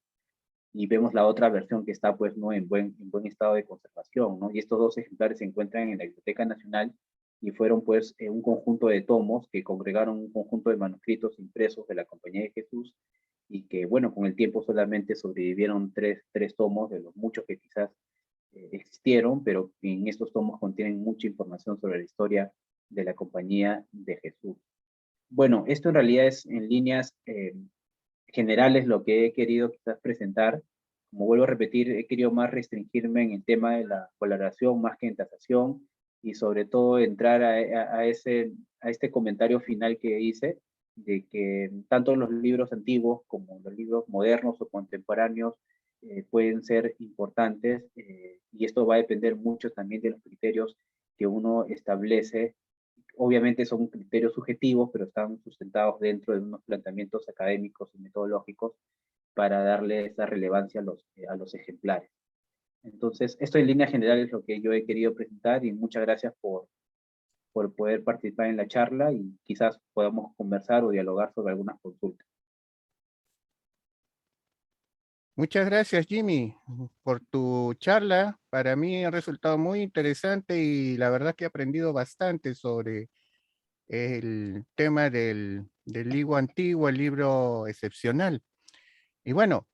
y vemos la otra versión que está, pues, ¿no? en buen estado de conservación, ¿no? Y estos dos ejemplares se encuentran en la Biblioteca Nacional y fueron, pues, un conjunto de tomos que congregaron un conjunto de manuscritos impresos de la Compañía de Jesús, y que, bueno, con el tiempo solamente sobrevivieron tres tomos de los muchos que quizás existieron, pero en estos tomos contienen mucha información sobre la historia de la Compañía de Jesús. Bueno, esto en realidad es en líneas generales lo que he querido quizás presentar. Como vuelvo a repetir, he querido más restringirme en el tema de la colaboración más que en tasación, y sobre todo entrar a este comentario final que hice, de que tanto los libros antiguos como los libros modernos o contemporáneos pueden ser importantes, y esto va a depender mucho también de los criterios que uno establece. Obviamente son criterios subjetivos, pero están sustentados dentro de unos planteamientos académicos y metodológicos para darle esa relevancia a los ejemplares. Entonces, esto en línea general es lo que yo he querido presentar y muchas gracias por poder participar en la charla y quizás podamos conversar o dialogar sobre algunas consultas.
Muchas gracias, Jimmy, por tu charla. Para mí ha resultado muy interesante y la verdad que he aprendido bastante sobre el tema del libro antiguo, el libro excepcional. Y bueno,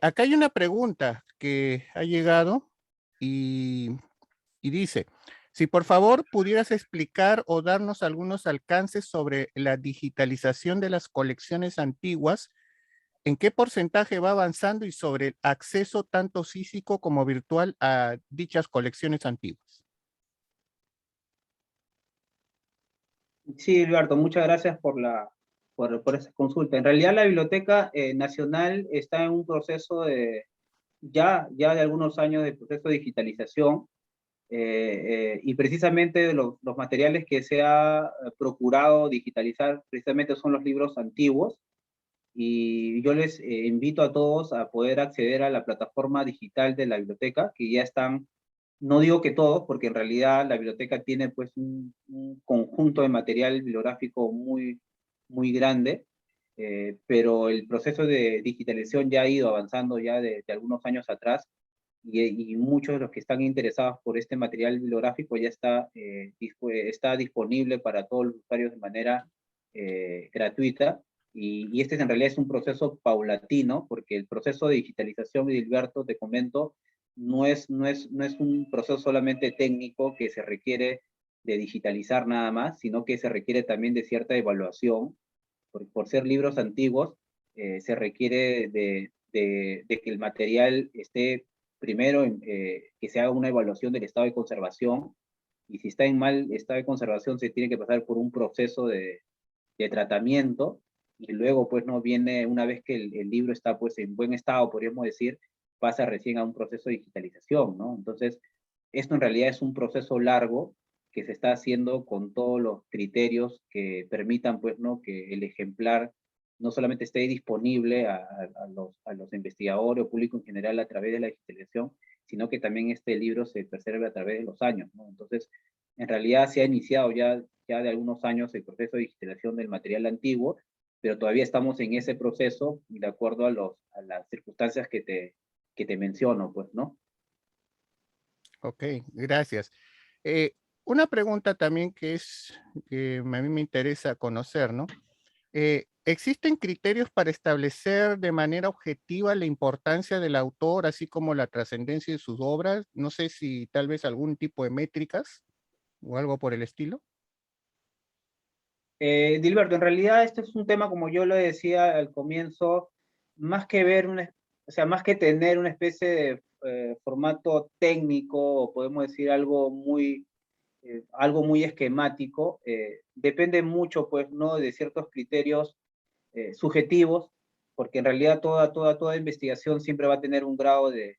acá hay una pregunta que ha llegado y, y dice, si por favor pudieras explicar o darnos algunos alcances sobre la digitalización de las colecciones antiguas, ¿en qué porcentaje va avanzando y sobre el acceso tanto físico como virtual a dichas colecciones antiguas?
Sí, Alberto, muchas gracias por esa consulta. En realidad la Biblioteca Nacional está en un proceso ya de algunos años de proceso de digitalización y precisamente los materiales que se ha procurado digitalizar precisamente son los libros antiguos y yo les invito a todos a poder acceder a la plataforma digital de la biblioteca, que ya están, no digo que todos, porque en realidad la biblioteca tiene pues un conjunto de material bibliográfico muy grande, pero el proceso de digitalización ya ha ido avanzando ya de algunos años atrás y muchos de los que están interesados por este material bibliográfico ya está disponible para todos los usuarios de manera gratuita. Y este en realidad es un proceso paulatino, porque el proceso de digitalización, Edilberto, te comento, no es un proceso solamente técnico que se requiere de digitalizar nada más, sino que se requiere también de cierta evaluación. Por ser libros antiguos, se requiere de que el material esté primero, que se haga una evaluación del estado de conservación, y si está en mal estado de conservación se tiene que pasar por un proceso de tratamiento, y luego pues no viene, una vez que el libro está pues en buen estado, podríamos decir, pasa recién a un proceso de digitalización, ¿no? Entonces, esto en realidad es un proceso largo que se está haciendo con todos los criterios que permitan pues, ¿no? Que el ejemplar no solamente esté disponible a los investigadores o público en general a través de la digitalización, sino que también este libro se preserve a través de los años, ¿no? Entonces, en realidad se ha iniciado ya de algunos años el proceso de digitalización del material antiguo, pero todavía estamos en ese proceso de acuerdo a las circunstancias que te menciono, pues, ¿no?
Ok, gracias. Una pregunta también que a mí me interesa conocer, ¿no? ¿Existen criterios para establecer de manera objetiva la importancia del autor, así como la trascendencia de sus obras? No sé si tal vez algún tipo de métricas o algo por el estilo.
Dilberto, en realidad este es un tema, como yo lo decía al comienzo, más que ver o sea, más que tener una especie de formato técnico, o podemos decir algo muy esquemático, depende mucho, pues, ¿no? De ciertos criterios subjetivos, porque en realidad toda investigación siempre va a tener un grado de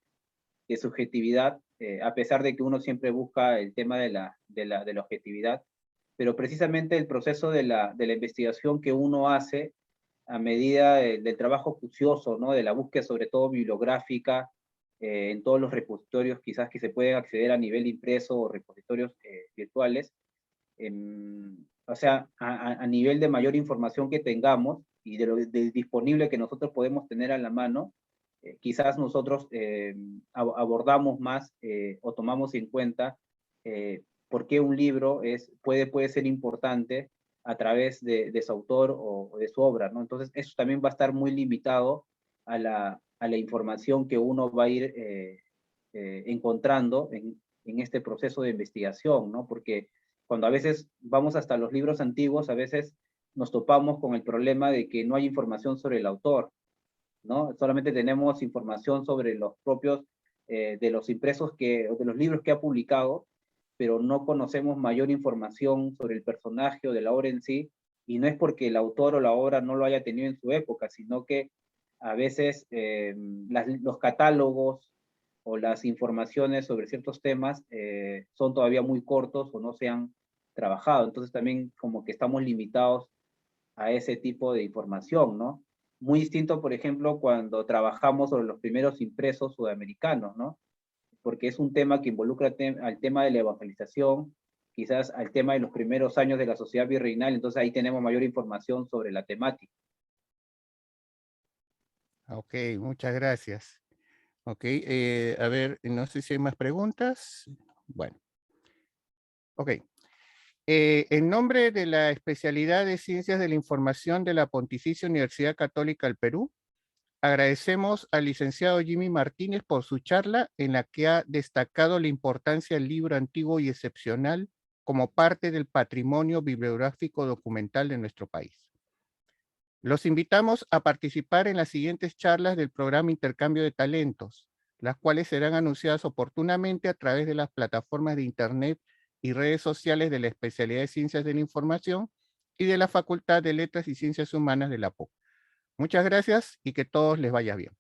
subjetividad, a pesar de que uno siempre busca el tema de la objetividad, pero precisamente el proceso de la investigación que uno hace a medida del trabajo juicioso, ¿no? De la búsqueda sobre todo bibliográfica, en todos los repositorios quizás que se pueden acceder a nivel impreso o repositorios virtuales, o sea, a nivel de mayor información que tengamos y de disponible que nosotros podemos tener a la mano, quizás nosotros abordamos más o tomamos en cuenta por qué un libro puede ser importante a través de su autor o de su obra, ¿no? Entonces, eso también va a estar muy limitado a la información que uno va a ir encontrando en este proceso de investigación, ¿no? Porque cuando a veces vamos hasta los libros antiguos, a veces nos topamos con el problema de que no hay información sobre el autor, ¿no? Solamente tenemos información sobre los propios, de los impresos o de los libros que ha publicado, pero no conocemos mayor información sobre el personaje o de la obra en sí, y no es porque el autor o la obra no lo haya tenido en su época, sino que a veces los catálogos o las informaciones sobre ciertos temas son todavía muy cortos o no se han trabajado. Entonces también como que estamos limitados a ese tipo de información, ¿no? Muy distinto, por ejemplo, cuando trabajamos sobre los primeros impresos sudamericanos, ¿no? porque es un tema que involucra al tema de la evangelización, quizás al tema de los primeros años de la sociedad virreinal, entonces ahí tenemos mayor información sobre la temática.
Ok, muchas gracias. Ok, a ver, no sé si hay más preguntas. Bueno, ok. En nombre de la especialidad de Ciencias de la Información de la Pontificia Universidad Católica del Perú, agradecemos al licenciado Jimmy Martínez por su charla en la que ha destacado la importancia del libro antiguo y excepcional como parte del patrimonio bibliográfico documental de nuestro país. Los invitamos a participar en las siguientes charlas del programa Intercambio de Talentos, las cuales serán anunciadas oportunamente a través de las plataformas de Internet y redes sociales de la especialidad de Ciencias de la Información y de la Facultad de Letras y Ciencias Humanas de la PUC. Muchas gracias y que todos les vaya bien.